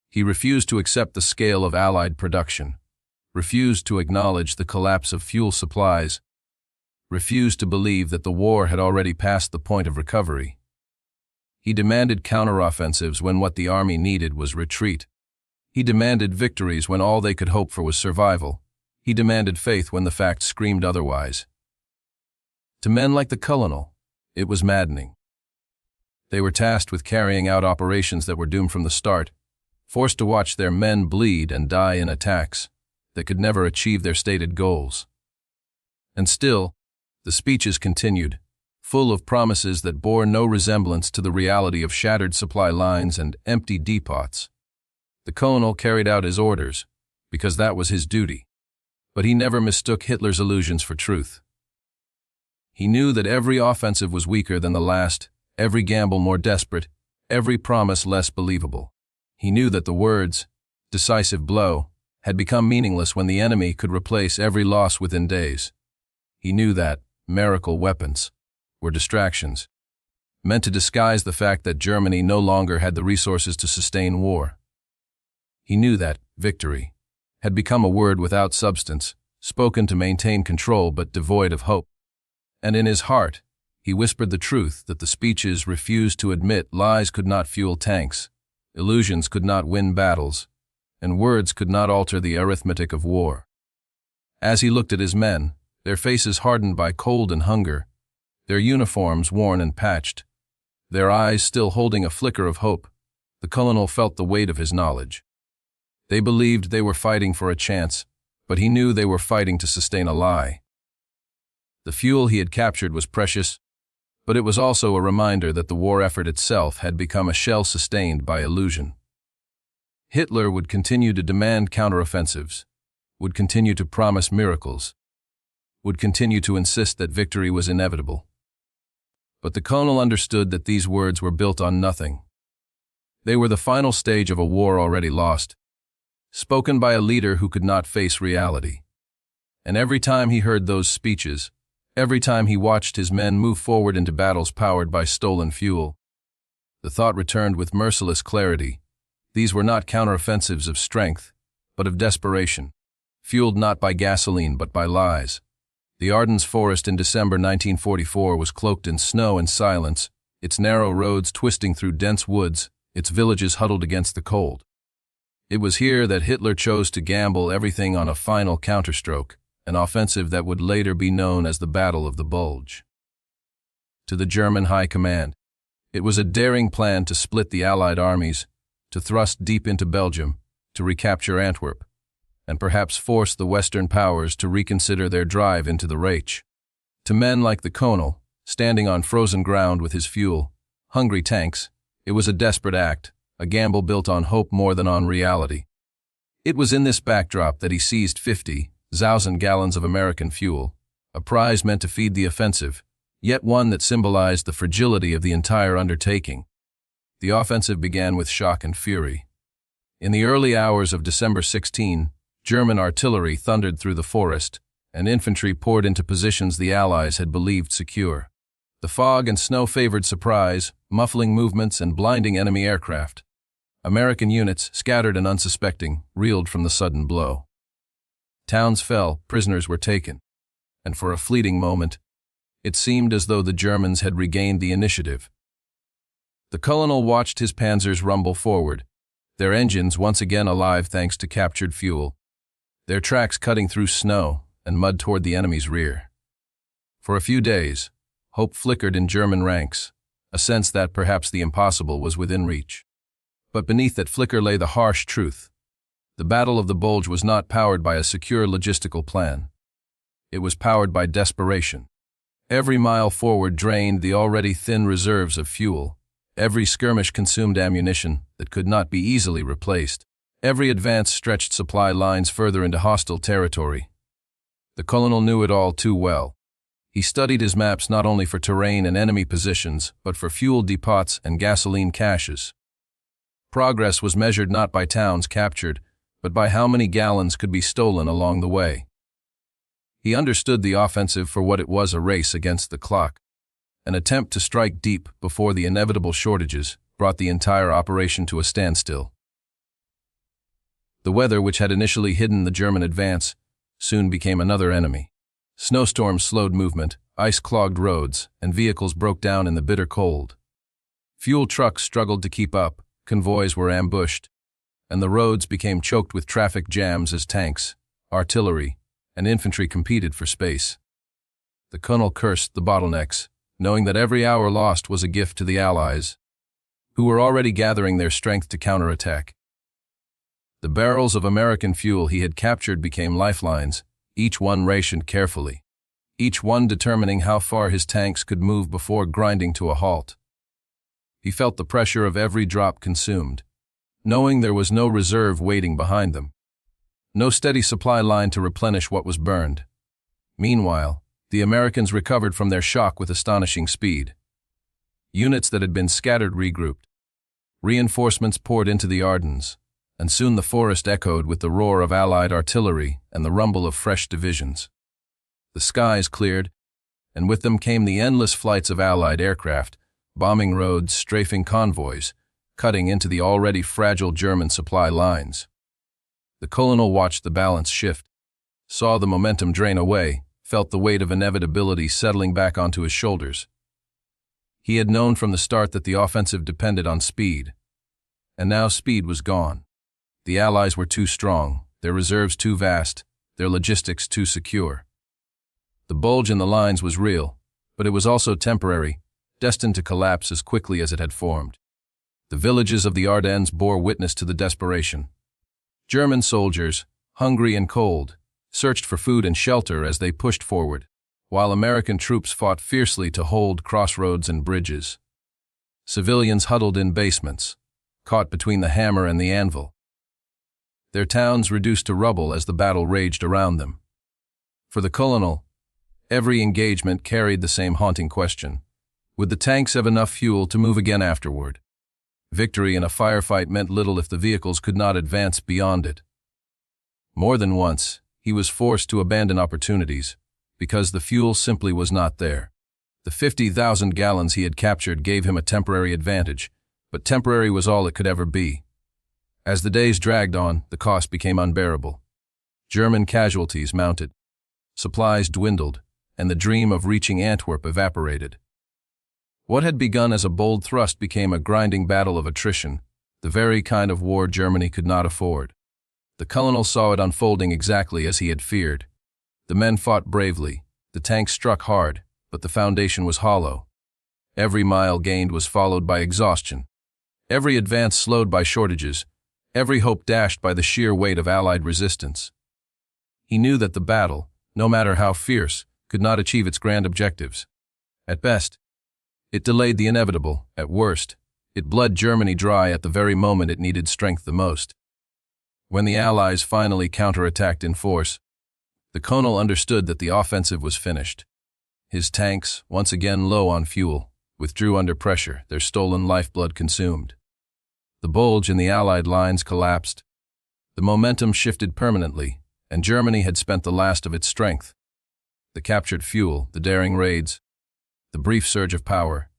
He refused to accept the scale of Allied production, refused to acknowledge the collapse of fuel supplies, refused to believe that the war had already passed the point of recovery. He demanded counteroffensives when what the army needed was retreat. He demanded victories when all they could hope for was survival. He demanded faith when the facts screamed otherwise. To men like the colonel, it was maddening. They were tasked with carrying out operations that were doomed from the start, forced to watch their men bleed and die in attacks that could never achieve their stated goals. And still, the speeches continued, full of promises that bore no resemblance to the reality of shattered supply lines and empty depots. The colonel carried out his orders, because that was his duty, but he never mistook Hitler's illusions for truth. He knew that every offensive was weaker than the last, every gamble more desperate, every promise less believable. He knew that the words, decisive blow, had become meaningless when the enemy could replace every loss within days. He knew that miracle weapons were distractions, meant to disguise the fact that Germany no longer had the resources to sustain war. He knew that victory had become a word without substance, spoken to maintain control but devoid of hope. And in his heart, he whispered the truth that the speeches refused to admit lies could not fuel tanks, illusions could not win battles, and words could not alter the arithmetic of war. As he looked at his men, their faces hardened by cold and hunger, their uniforms worn and patched, their eyes still holding a flicker of hope, the colonel felt the weight of his knowledge. They believed they were fighting for a chance, but he knew they were fighting to sustain a lie. The fuel he had captured was precious, But it was also a reminder that the war effort itself had become a shell sustained by illusion. Hitler would continue to demand counteroffensives, would continue to promise miracles, would continue to insist that victory was inevitable. But the colonel understood that these words were built on nothing. They were the final stage of a war already lost, spoken by a leader who could not face reality. And every time he heard those speeches, every time he watched his men move forward into battles powered by stolen fuel, the thought returned with merciless clarity. These were not counteroffensives of strength, but of desperation, fueled not by gasoline but by lies. The Ardennes forest in December 1944 was cloaked in snow and silence, its narrow roads twisting through dense woods, its villages huddled against the cold. It was here that Hitler chose to gamble everything on a final counterstroke, an offensive that would later be known as the Battle of the Bulge. To the German High Command, it was a daring plan to split the Allied armies, to thrust deep into Belgium, to recapture Antwerp, and perhaps force the Western powers to reconsider their drive into the Reich. To men like the colonel, standing on frozen ground with his fuel, hungry tanks, it was a desperate act, a gamble built on hope more than on reality. It was in this backdrop that he seized 50,000 gallons of American fuel, a prize meant to feed the offensive, yet one that symbolized the fragility of the entire undertaking. The offensive began with shock and fury. In the early hours of December 16, German artillery thundered through the forest, and infantry poured into positions the Allies had believed secure. The fog and snow favored surprise, muffling movements and blinding enemy aircraft. American units, scattered and unsuspecting, reeled from the sudden blow. Towns fell, prisoners were taken, and for a fleeting moment, it seemed as though the Germans had regained the initiative. The colonel watched his panzers rumble forward, their engines once again alive thanks to captured fuel, their tracks cutting through snow and mud toward the enemy's rear. For a few days, hope flickered in German ranks, a sense that perhaps the impossible was within reach. But beneath that flicker lay the harsh truth. The Battle of the Bulge was not powered by a secure logistical plan. It was powered by desperation. Every mile forward drained the already thin reserves of fuel. Every skirmish consumed ammunition that could not be easily replaced. Every advance stretched supply lines further into hostile territory. The colonel knew it all too well. He studied his maps not only for terrain and enemy positions, but for fuel depots and gasoline caches. Progress was measured not by towns captured, but by how many gallons could be stolen along the way. He understood the offensive for what it was, a race against the clock, an attempt to strike deep before the inevitable shortages brought the entire operation to a standstill. The weather, which had initially hidden the German advance, soon became another enemy. Snowstorms slowed movement, ice clogged roads, and vehicles broke down in the bitter cold. Fuel trucks struggled to keep up, convoys were ambushed, and the roads became choked with traffic jams as tanks, artillery, and infantry competed for space. The colonel cursed the bottlenecks, knowing that every hour lost was a gift to the Allies, who were already gathering their strength to counterattack. The barrels of American fuel he had captured became lifelines, each one rationed carefully, each one determining how far his tanks could move before grinding to a halt. He felt the pressure of every drop consumed, knowing there was no reserve waiting behind them, no steady supply line to replenish what was burned. Meanwhile, the Americans recovered from their shock with astonishing speed. Units that had been scattered regrouped. Reinforcements poured into the Ardennes, and soon the forest echoed with the roar of Allied artillery and the rumble of fresh divisions. The skies cleared, and with them came the endless flights of Allied aircraft, bombing roads, strafing convoys, cutting into the already fragile German supply lines. The colonel watched the balance shift, saw the momentum drain away, felt the weight of inevitability settling back onto his shoulders. He had known from the start that the offensive depended on speed, and now speed was gone. The Allies were too strong, their reserves too vast, their logistics too secure. The bulge in the lines was real, but it was also temporary, destined to collapse as quickly as it had formed. The villages of the Ardennes bore witness to the desperation. German soldiers, hungry and cold, searched for food and shelter as they pushed forward, while American troops fought fiercely to hold crossroads and bridges. Civilians huddled in basements, caught between the hammer and the anvil. Their towns reduced to rubble as the battle raged around them. For the colonel, every engagement carried the same haunting question: would the tanks have enough fuel to move again afterward? Victory in a firefight meant little if the vehicles could not advance beyond it. More than once, he was forced to abandon opportunities because the fuel simply was not there. The 50,000 gallons he had captured gave him a temporary advantage, but temporary was all it could ever be. As the days dragged on, the cost became unbearable. German casualties mounted, supplies dwindled, and the dream of reaching Antwerp evaporated. What had begun as a bold thrust became a grinding battle of attrition, the very kind of war Germany could not afford. The colonel saw it unfolding exactly as he had feared. The men fought bravely, the tanks struck hard, but the foundation was hollow. Every mile gained was followed by exhaustion. Every advance slowed by shortages, every hope dashed by the sheer weight of Allied resistance. He knew that the battle, no matter how fierce, could not achieve its grand objectives. At best, it delayed the inevitable. At worst, it bled Germany dry at the very moment it needed strength the most. When the Allies finally counterattacked in force, the colonel understood that the offensive was finished. His tanks, once again low on fuel, withdrew under pressure, their stolen lifeblood consumed. The bulge in the Allied lines collapsed. The momentum shifted permanently, and Germany had spent the last of its strength. The captured fuel, the daring raids, the brief surge of power,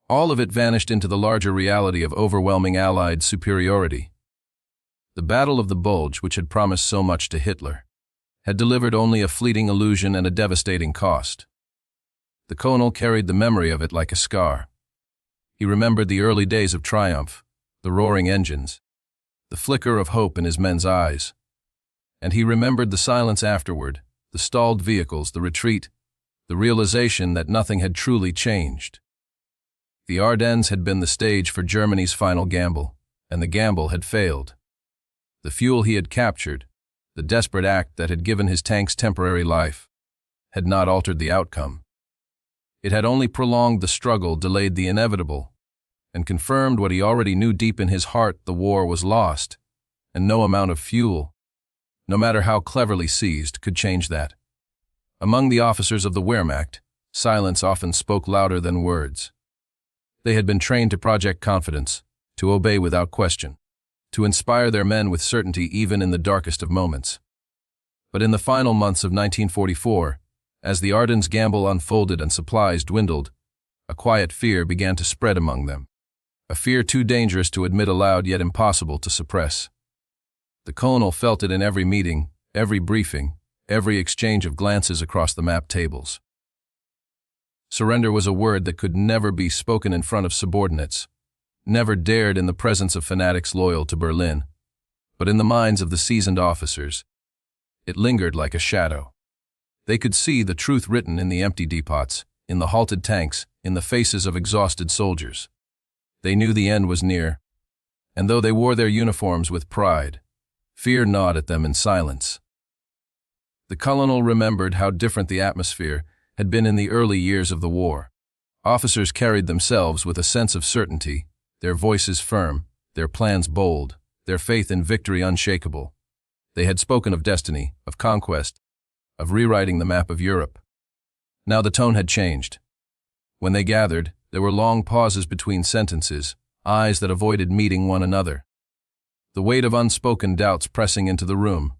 all of it vanished into the larger reality of overwhelming Allied superiority. The Battle of the Bulge, which had promised so much to Hitler, had delivered only a fleeting illusion and a devastating cost. The colonel carried the memory of it like a scar. He remembered the early days of triumph, the roaring engines, the flicker of hope in his men's eyes. And he remembered the silence afterward, the stalled vehicles, the retreat, the realization that nothing had truly changed. The Ardennes had been the stage for Germany's final gamble, and the gamble had failed. The fuel he had captured, the desperate act that had given his tanks temporary life, had not altered the outcome. It had only prolonged the struggle, delayed the inevitable, and confirmed what he already knew deep in his heart: the war was lost, and no amount of fuel, no matter how cleverly seized, could change that. Among the officers of the Wehrmacht, silence often spoke louder than words. They had been trained to project confidence, to obey without question, to inspire their men with certainty even in the darkest of moments. But in the final months of 1944, as the Ardennes gamble unfolded and supplies dwindled, a quiet fear began to spread among them, a fear too dangerous to admit aloud yet impossible to suppress. The colonel felt it in every meeting, every briefing, every exchange of glances across the map tables. Surrender was a word that could never be spoken in front of subordinates, never dared in the presence of fanatics loyal to Berlin, but in the minds of the seasoned officers, it lingered like a shadow. They could see the truth written in the empty depots, in the halted tanks, in the faces of exhausted soldiers. They knew the end was near, and though they wore their uniforms with pride, fear gnawed at them in silence. The colonel remembered how different the atmosphere had been in the early years of the war. Officers carried themselves with a sense of certainty, their voices firm, their plans bold, their faith in victory unshakable. They had spoken of destiny, of conquest, of rewriting the map of Europe. Now the tone had changed. When they gathered, there were long pauses between sentences, eyes that avoided meeting one another. The weight of unspoken doubts pressing into the room.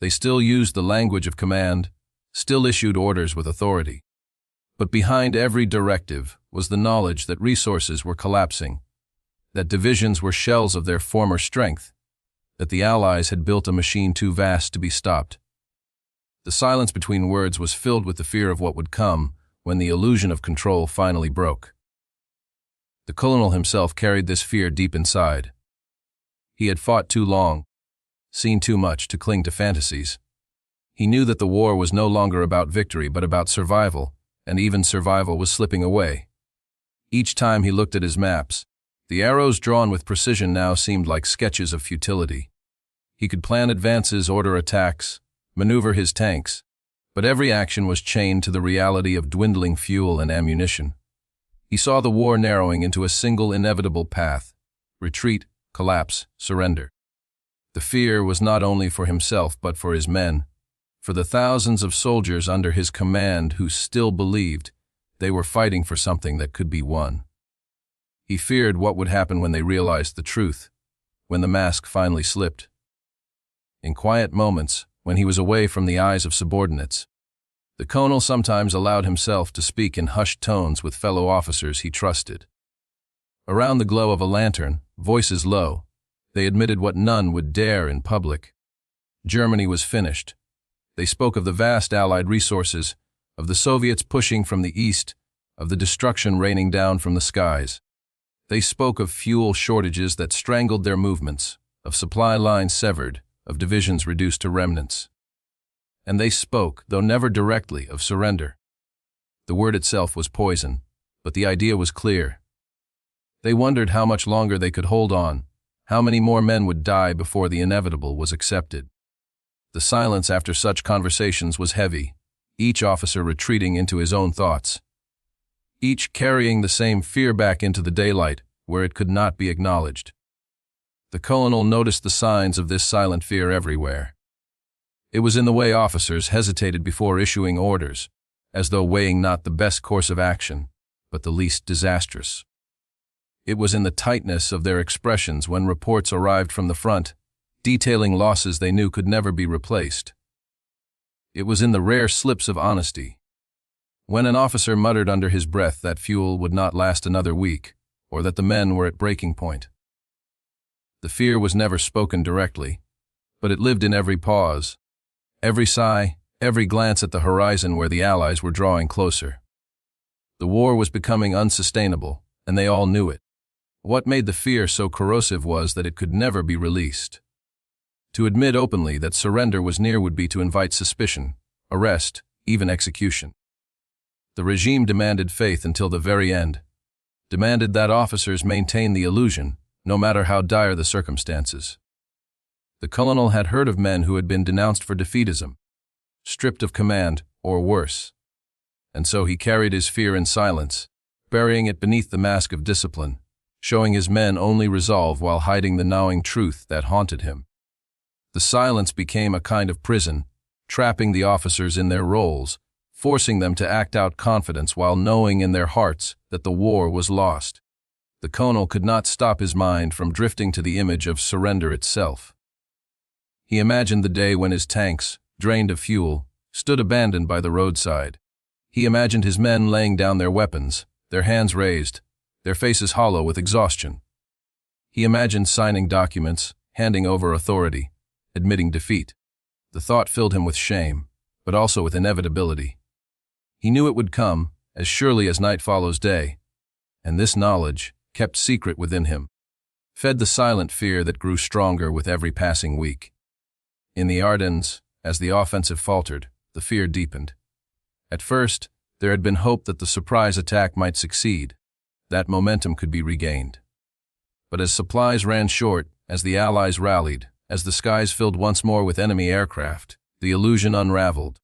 They still used the language of command, still issued orders with authority. But behind every directive was the knowledge that resources were collapsing, that divisions were shells of their former strength, that the Allies had built a machine too vast to be stopped. The silence between words was filled with the fear of what would come when the illusion of control finally broke. The colonel himself carried this fear deep inside. He had fought too long, seen too much to cling to fantasies. He knew that the war was no longer about victory but about survival, and even survival was slipping away. Each time he looked at his maps, the arrows drawn with precision now seemed like sketches of futility. He could plan advances, order attacks, maneuver his tanks, But every action was chained to the reality of dwindling fuel and ammunition. He saw the war narrowing into a single inevitable path: retreat, collapse, surrender. The fear was not only for himself but for his men, for the thousands of soldiers under his command who still believed they were fighting for something that could be won. He feared what would happen when they realized the truth, when the mask finally slipped. In quiet moments, when he was away from the eyes of subordinates, the colonel sometimes allowed himself to speak in hushed tones with fellow officers he trusted. Around the glow of a lantern, voices low, they admitted what none would dare in public. Germany was finished. They spoke of the vast Allied resources, of the Soviets pushing from the east, of the destruction raining down from the skies. They spoke of fuel shortages that strangled their movements, of supply lines severed, of divisions reduced to remnants. And they spoke, though never directly, of surrender. The word itself was poison, but the idea was clear. They wondered how much longer they could hold on, how many more men would die before the inevitable was accepted. The silence after such conversations was heavy, each officer retreating into his own thoughts, each carrying the same fear back into the daylight where it could not be acknowledged. The colonel noticed the signs of this silent fear everywhere. It was in the way officers hesitated before issuing orders, as though weighing not the best course of action, but the least disastrous. It was in the tightness of their expressions when reports arrived from the front, detailing losses they knew could never be replaced. It was in the rare slips of honesty. When an officer muttered under his breath that fuel would not last another week, or that the men were at breaking point. The fear was never spoken directly, but it lived in every pause, every sigh, every glance at the horizon where the Allies were drawing closer. The war was becoming unsustainable, and they all knew it. What made the fear so corrosive was that it could never be released. To admit openly that surrender was near would be to invite suspicion, arrest, even execution. The regime demanded faith until the very end, demanded that officers maintain the illusion, no matter how dire the circumstances. The colonel had heard of men who had been denounced for defeatism, stripped of command, or worse. And so he carried his fear in silence, burying it beneath the mask of discipline, showing his men only resolve while hiding the gnawing truth that haunted him. The silence became a kind of prison, trapping the officers in their roles, forcing them to act out confidence while knowing in their hearts that the war was lost. The colonel could not stop his mind from drifting to the image of surrender itself. He imagined the day when his tanks, drained of fuel, stood abandoned by the roadside. He imagined his men laying down their weapons, their hands raised, their faces hollow with exhaustion. He imagined signing documents, handing over authority, admitting defeat. The thought filled him with shame, but also with inevitability. He knew it would come, as surely as night follows day, and this knowledge, kept secret within him, fed the silent fear that grew stronger with every passing week. In the Ardennes, as the offensive faltered, the fear deepened. At first, there had been hope that the surprise attack might succeed, that momentum could be regained. But as supplies ran short, as the Allies rallied, as the skies filled once more with enemy aircraft, the illusion unraveled.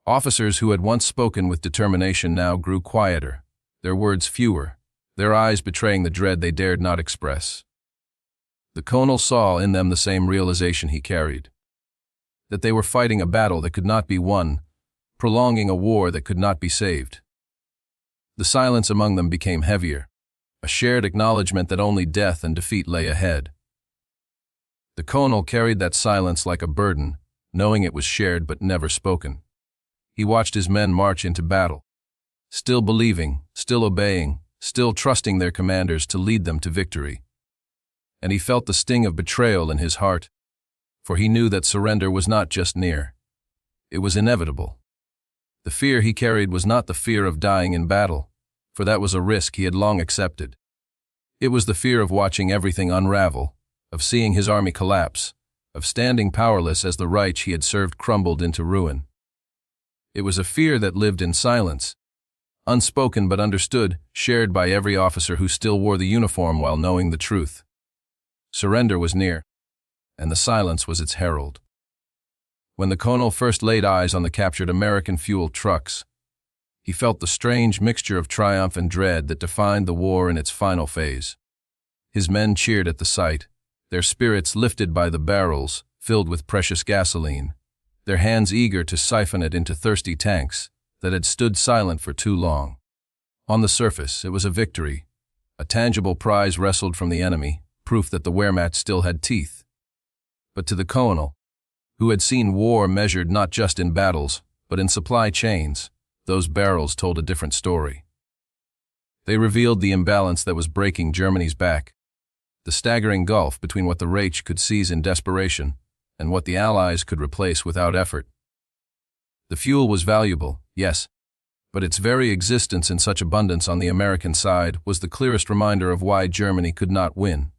Officers who had once spoken with determination now grew quieter, their words fewer, their eyes betraying the dread they dared not express. The colonel saw in them the same realization he carried, that they were fighting a battle that could not be won, prolonging a war that could not be saved. The silence among them became heavier, a shared acknowledgement that only death and defeat lay ahead. The colonel carried that silence like a burden, knowing it was shared but never spoken. He watched his men march into battle, still believing, still obeying, still trusting their commanders to lead them to victory. And he felt the sting of betrayal in his heart, for he knew that surrender was not just near. It was inevitable. The fear he carried was not the fear of dying in battle, for that was a risk he had long accepted. It was the fear of watching everything unravel, of seeing his army collapse, of standing powerless as the Reich he had served crumbled into ruin. It was a fear that lived in silence, unspoken but understood, shared by every officer who still wore the uniform while knowing the truth. Surrender was near, and the silence was its herald. When the colonel first laid eyes on the captured American fuel trucks, he felt the strange mixture of triumph and dread that defined the war in its final phase. His men cheered at the sight, their spirits lifted by the barrels filled with precious gasoline, their hands eager to siphon it into thirsty tanks that had stood silent for too long. On the surface, it was a victory, a tangible prize wrestled from the enemy, proof that the Wehrmacht still had teeth. But to the colonel, who had seen war measured not just in battles, but in supply chains, those barrels told a different story. They revealed the imbalance that was breaking Germany's back, the staggering gulf between what the Reich could seize in desperation and what the Allies could replace without effort. The fuel was valuable, yes, but its very existence in such abundance on the American side was the clearest reminder of why Germany could not win.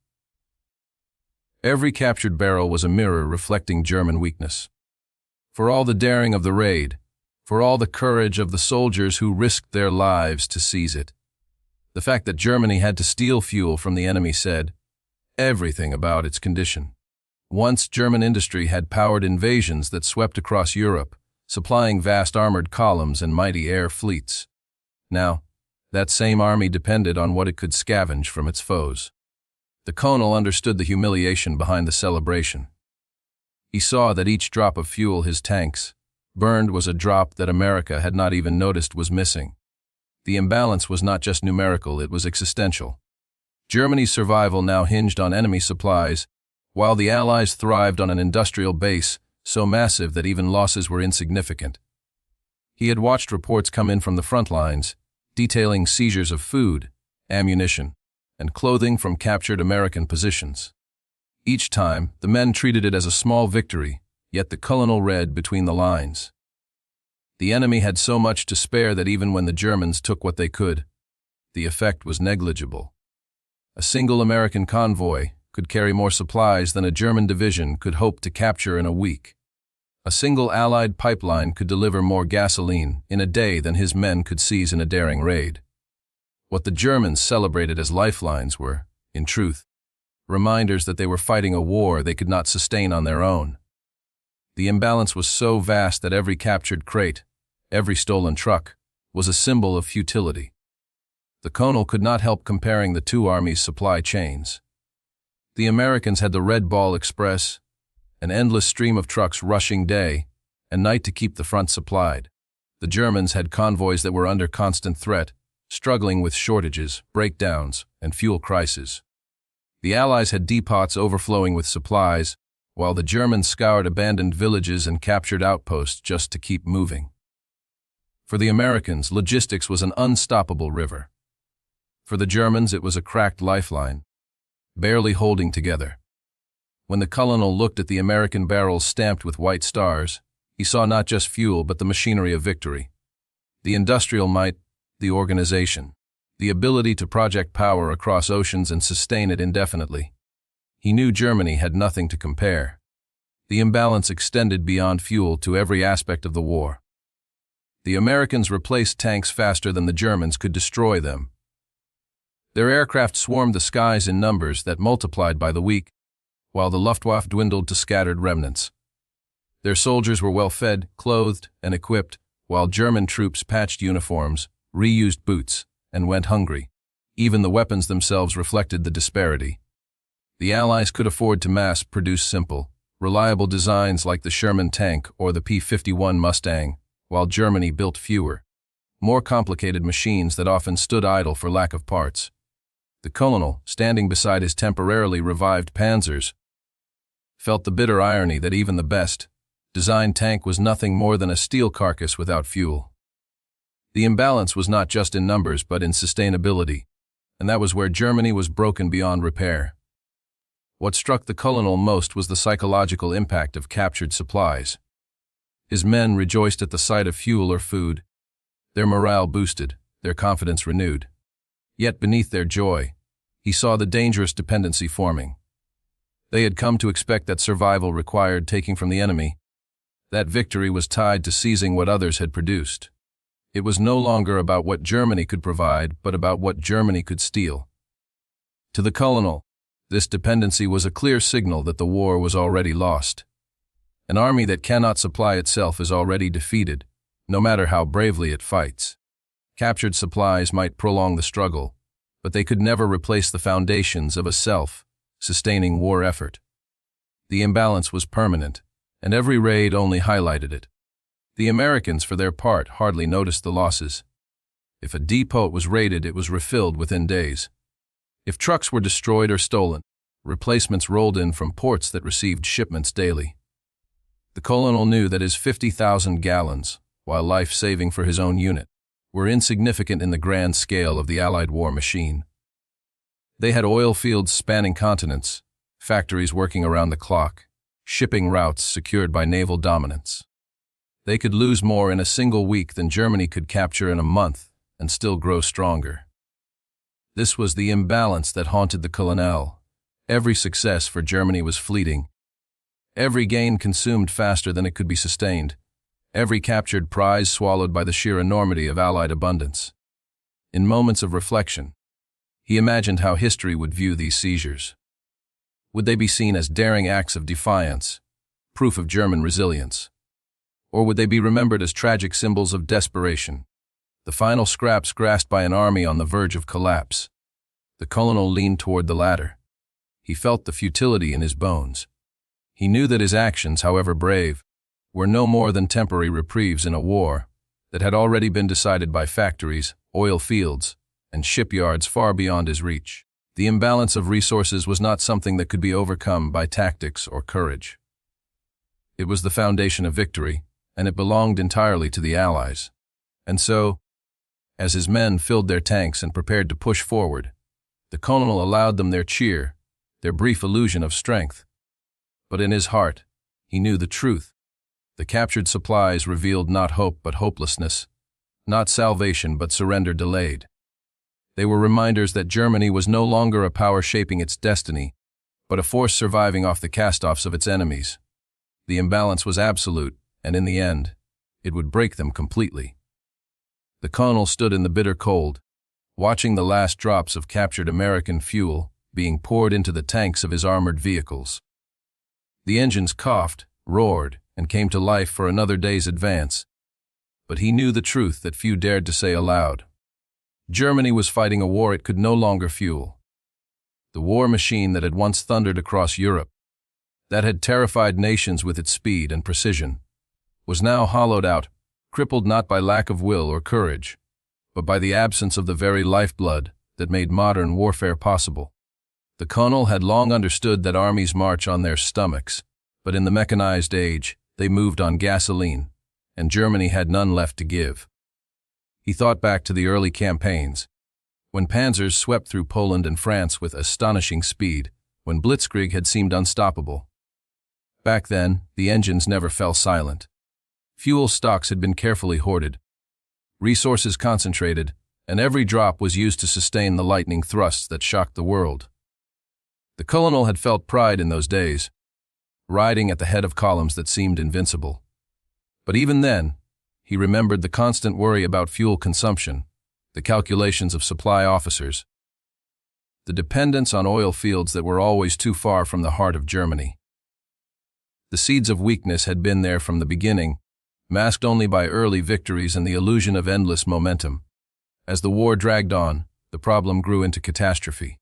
Every captured barrel was a mirror reflecting German weakness. For all the daring of the raid, for all the courage of the soldiers who risked their lives to seize it, the fact that Germany had to steal fuel from the enemy said everything about its condition. Once German industry had powered invasions that swept across Europe, supplying vast armored columns and mighty air fleets. Now, that same army depended on what it could scavenge from its foes. The colonel understood the humiliation behind the celebration. He saw that each drop of fuel his tanks burned was a drop that America had not even noticed was missing. The imbalance was not just numerical, it was existential. Germany's survival now hinged on enemy supplies, while the Allies thrived on an industrial base so massive that even losses were insignificant. He had watched reports come in from the front lines, detailing seizures of food, ammunition, and clothing from captured American positions. Each time, the men treated it as a small victory, yet the colonel read between the lines. The enemy had so much to spare that even when the Germans took what they could, the effect was negligible. A single American convoy could carry more supplies than a German division could hope to capture in a week. A single Allied pipeline could deliver more gasoline in a day than his men could seize in a daring raid. What the Germans celebrated as lifelines were, in truth, reminders that they were fighting a war they could not sustain on their own. The imbalance was so vast that every captured crate, every stolen truck, was a symbol of futility. The colonel could not help comparing the two armies' supply chains. The Americans had the Red Ball Express, an endless stream of trucks rushing day and night to keep the front supplied. The Germans had convoys that were under constant threat, struggling with shortages, breakdowns, and fuel crises. The Allies had depots overflowing with supplies, while the Germans scoured abandoned villages and captured outposts just to keep moving. For the Americans, logistics was an unstoppable river. For the Germans, it was a cracked lifeline, barely holding together. When the colonel looked at the American barrels stamped with white stars, he saw not just fuel but the machinery of victory. The industrial might, the organization, the ability to project power across oceans and sustain it indefinitely. He knew Germany had nothing to compare. The imbalance extended beyond fuel to every aspect of the war. The Americans replaced tanks faster than the Germans could destroy them. Their aircraft swarmed the skies in numbers that multiplied by the week, while the Luftwaffe dwindled to scattered remnants. Their soldiers were well fed, clothed, and equipped, while German troops patched uniforms, reused boots, and went hungry. Even the weapons themselves reflected the disparity. The Allies could afford to mass-produce simple, reliable designs like the Sherman tank or the P-51 Mustang, while Germany built fewer, more complicated machines that often stood idle for lack of parts. The colonel, standing beside his temporarily revived panzers, felt the bitter irony that even the best designed tank was nothing more than a steel carcass without fuel. The imbalance was not just in numbers but in sustainability, and that was where Germany was broken beyond repair. What struck the colonel most was the psychological impact of captured supplies. His men rejoiced at the sight of fuel or food, their morale boosted, their confidence renewed. Yet beneath their joy, he saw the dangerous dependency forming. They had come to expect that survival required taking from the enemy. That victory was tied to seizing what others had produced. It was no longer about what Germany could provide, but about what Germany could steal. To the colonel, this dependency was a clear signal that the war was already lost. An army that cannot supply itself is already defeated, no matter how bravely it fights. Captured supplies might prolong the struggle, but they could never replace the foundations of a self-sustaining war effort. The imbalance was permanent, and every raid only highlighted it. The Americans, for their part, hardly noticed the losses. If a depot was raided, it was refilled within days. If trucks were destroyed or stolen, replacements rolled in from ports that received shipments daily. The colonel knew that his 50,000 gallons, while life-saving for his own unit, were insignificant in the grand scale of the Allied war machine. They had oil fields spanning continents, factories working around the clock, shipping routes secured by naval dominance. They could lose more in a single week than Germany could capture in a month and still grow stronger. This was the imbalance that haunted the colonel. Every success for Germany was fleeting. Every gain consumed faster than it could be sustained. Every captured prize swallowed by the sheer enormity of Allied abundance. In moments of reflection, he imagined how history would view these seizures. Would they be seen as daring acts of defiance, proof of German resilience? Or would they be remembered as tragic symbols of desperation, the final scraps grasped by an army on the verge of collapse? The colonel leaned toward the latter. He felt the futility in his bones. He knew that his actions, however brave, were no more than temporary reprieves in a war that had already been decided by factories, oil fields, and shipyards far beyond his reach. The imbalance of resources was not something that could be overcome by tactics or courage. It was the foundation of victory, and it belonged entirely to the Allies. And so, as his men filled their tanks and prepared to push forward, the colonel allowed them their cheer, their brief illusion of strength. But in his heart, he knew the truth. The captured supplies revealed not hope but hopelessness, not salvation but surrender delayed. They were reminders that Germany was no longer a power shaping its destiny, but a force surviving off the cast-offs of its enemies. The imbalance was absolute, and in the end, it would break them completely. The colonel stood in the bitter cold, watching the last drops of captured American fuel being poured into the tanks of his armored vehicles. The engines coughed, roared, and came to life for another day's advance. But he knew the truth that few dared to say aloud. Germany was fighting a war it could no longer fuel. The war machine that had once thundered across Europe, that had terrified nations with its speed and precision, was now hollowed out, crippled not by lack of will or courage, but by the absence of the very lifeblood that made modern warfare possible. The colonel had long understood that armies march on their stomachs, but in the mechanized age, they moved on gasoline, and Germany had none left to give. He thought back to the early campaigns, when panzers swept through Poland and France with astonishing speed, when blitzkrieg had seemed unstoppable. Back then, the engines never fell silent. Fuel stocks had been carefully hoarded, resources concentrated, and every drop was used to sustain the lightning thrusts that shocked the world. The colonel had felt pride in those days, riding at the head of columns that seemed invincible. But even then, he remembered the constant worry about fuel consumption, the calculations of supply officers, the dependence on oil fields that were always too far from the heart of Germany. The seeds of weakness had been there from the beginning, masked only by early victories and the illusion of endless momentum. As the war dragged on, the problem grew into catastrophe.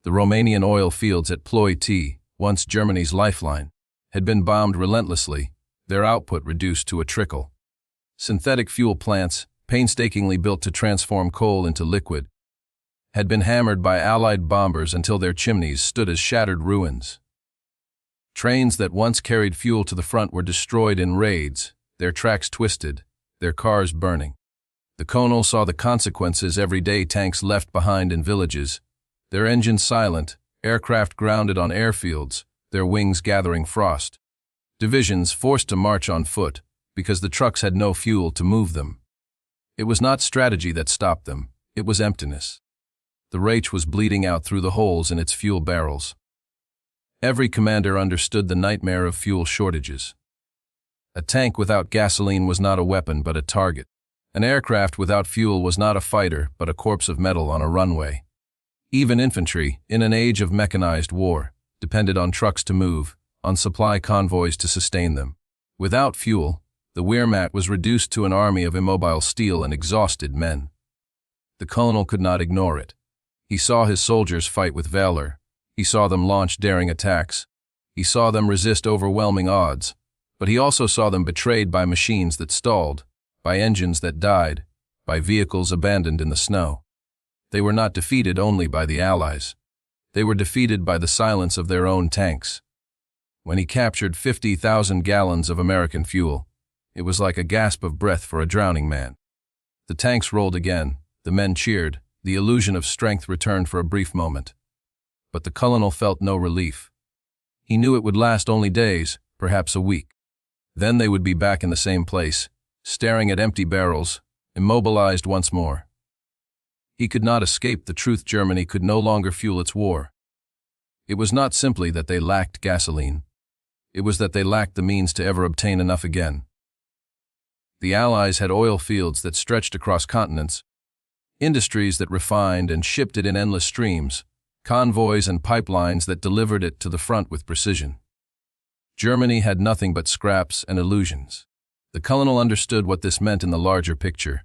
The Romanian oil fields at Ploiești, once Germany's lifeline, had been bombed relentlessly, their output reduced to a trickle. Synthetic fuel plants, painstakingly built to transform coal into liquid, had been hammered by Allied bombers until their chimneys stood as shattered ruins. Trains that once carried fuel to the front were destroyed in raids, their tracks twisted, their cars burning. The colonel saw the consequences every day: tanks left behind in villages, their engines silent, aircraft grounded on airfields, their wings gathering frost. Divisions forced to march on foot because the trucks had no fuel to move them. It was not strategy that stopped them, it was emptiness. The Reich was bleeding out through the holes in its fuel barrels. Every commander understood the nightmare of fuel shortages. A tank without gasoline was not a weapon but a target. An aircraft without fuel was not a fighter but a corpse of metal on a runway. Even infantry, in an age of mechanized war, depended on trucks to move, on supply convoys to sustain them. Without fuel, the Wehrmacht was reduced to an army of immobile steel and exhausted men. The colonel could not ignore it. He saw his soldiers fight with valor. He saw them launch daring attacks. He saw them resist overwhelming odds. But he also saw them betrayed by machines that stalled, by engines that died, by vehicles abandoned in the snow. They were not defeated only by the Allies. They were defeated by the silence of their own tanks. When he captured 50,000 gallons of American fuel, it was like a gasp of breath for a drowning man. The tanks rolled again, the men cheered, the illusion of strength returned for a brief moment. But the colonel felt no relief. He knew it would last only days, perhaps a week. Then they would be back in the same place, staring at empty barrels, immobilized once more. He could not escape the truth: Germany could no longer fuel its war. It was not simply that they lacked gasoline. It was that they lacked the means to ever obtain enough again. The Allies had oil fields that stretched across continents, industries that refined and shipped it in endless streams, convoys and pipelines that delivered it to the front with precision. Germany had nothing but scraps and illusions. The colonel understood what this meant in the larger picture.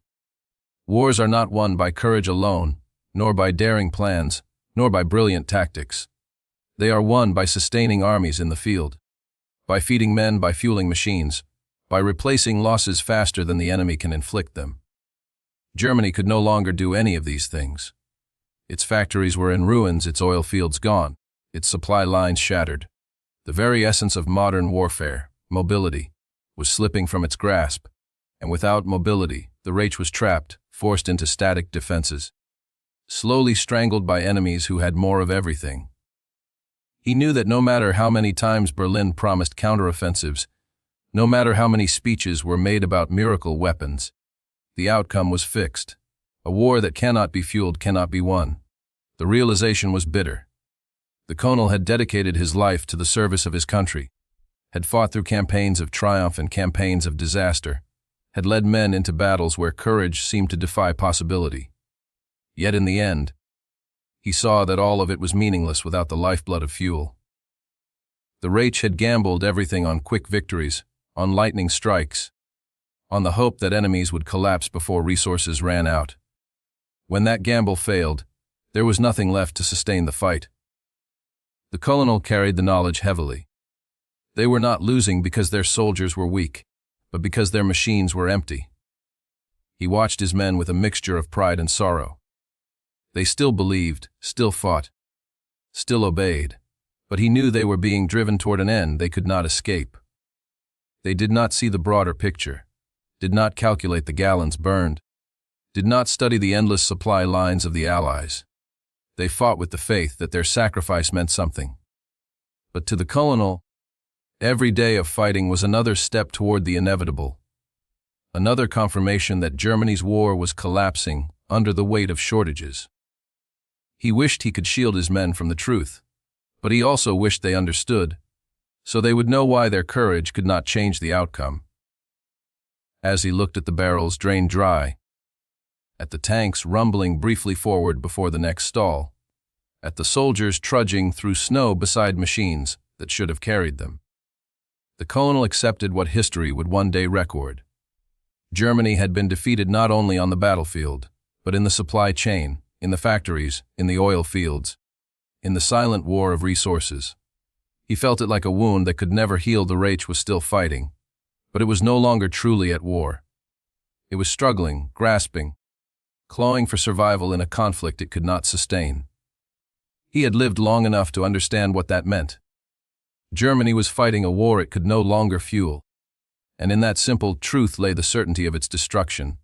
Wars are not won by courage alone, nor by daring plans, nor by brilliant tactics. They are won by sustaining armies in the field, by feeding men, by fueling machines, by replacing losses faster than the enemy can inflict them. Germany could no longer do any of these things. Its factories were in ruins, its oil fields gone, its supply lines shattered. The very essence of modern warfare, mobility, was slipping from its grasp, and without mobility, the Reich was trapped, forced into static defenses, slowly strangled by enemies who had more of everything. He knew that no matter how many times Berlin promised counteroffensives, no matter how many speeches were made about miracle weapons, the outcome was fixed. A war that cannot be fueled cannot be won. The realization was bitter. The colonel had dedicated his life to the service of his country, had fought through campaigns of triumph and campaigns of disaster, had led men into battles where courage seemed to defy possibility. Yet in the end, he saw that all of it was meaningless without the lifeblood of fuel. The Reich had gambled everything on quick victories, on lightning strikes, on the hope that enemies would collapse before resources ran out. When that gamble failed, there was nothing left to sustain the fight. The colonel carried the knowledge heavily. They were not losing because their soldiers were weak, but because their machines were empty. He watched his men with a mixture of pride and sorrow. They still believed, still fought, still obeyed, but he knew they were being driven toward an end they could not escape. They did not see the broader picture, did not calculate the gallons burned, did not study the endless supply lines of the Allies. They fought with the faith that their sacrifice meant something. But to the colonel, every day of fighting was another step toward the inevitable, another confirmation that Germany's war was collapsing under the weight of shortages. He wished he could shield his men from the truth, but he also wished they understood, so they would know why their courage could not change the outcome. As he looked at the barrels drained dry, at the tanks rumbling briefly forward before the next stall, at the soldiers trudging through snow beside machines that should have carried them, the colonel accepted what history would one day record. Germany had been defeated not only on the battlefield, but in the supply chain, in the factories, in the oil fields, in the silent war of resources. He felt it like a wound that could never heal. The Reich was still fighting, but it was no longer truly at war. It was struggling, grasping, clawing for survival in a conflict it could not sustain. He had lived long enough to understand what that meant. Germany was fighting a war it could no longer fuel, and in that simple truth lay the certainty of its destruction.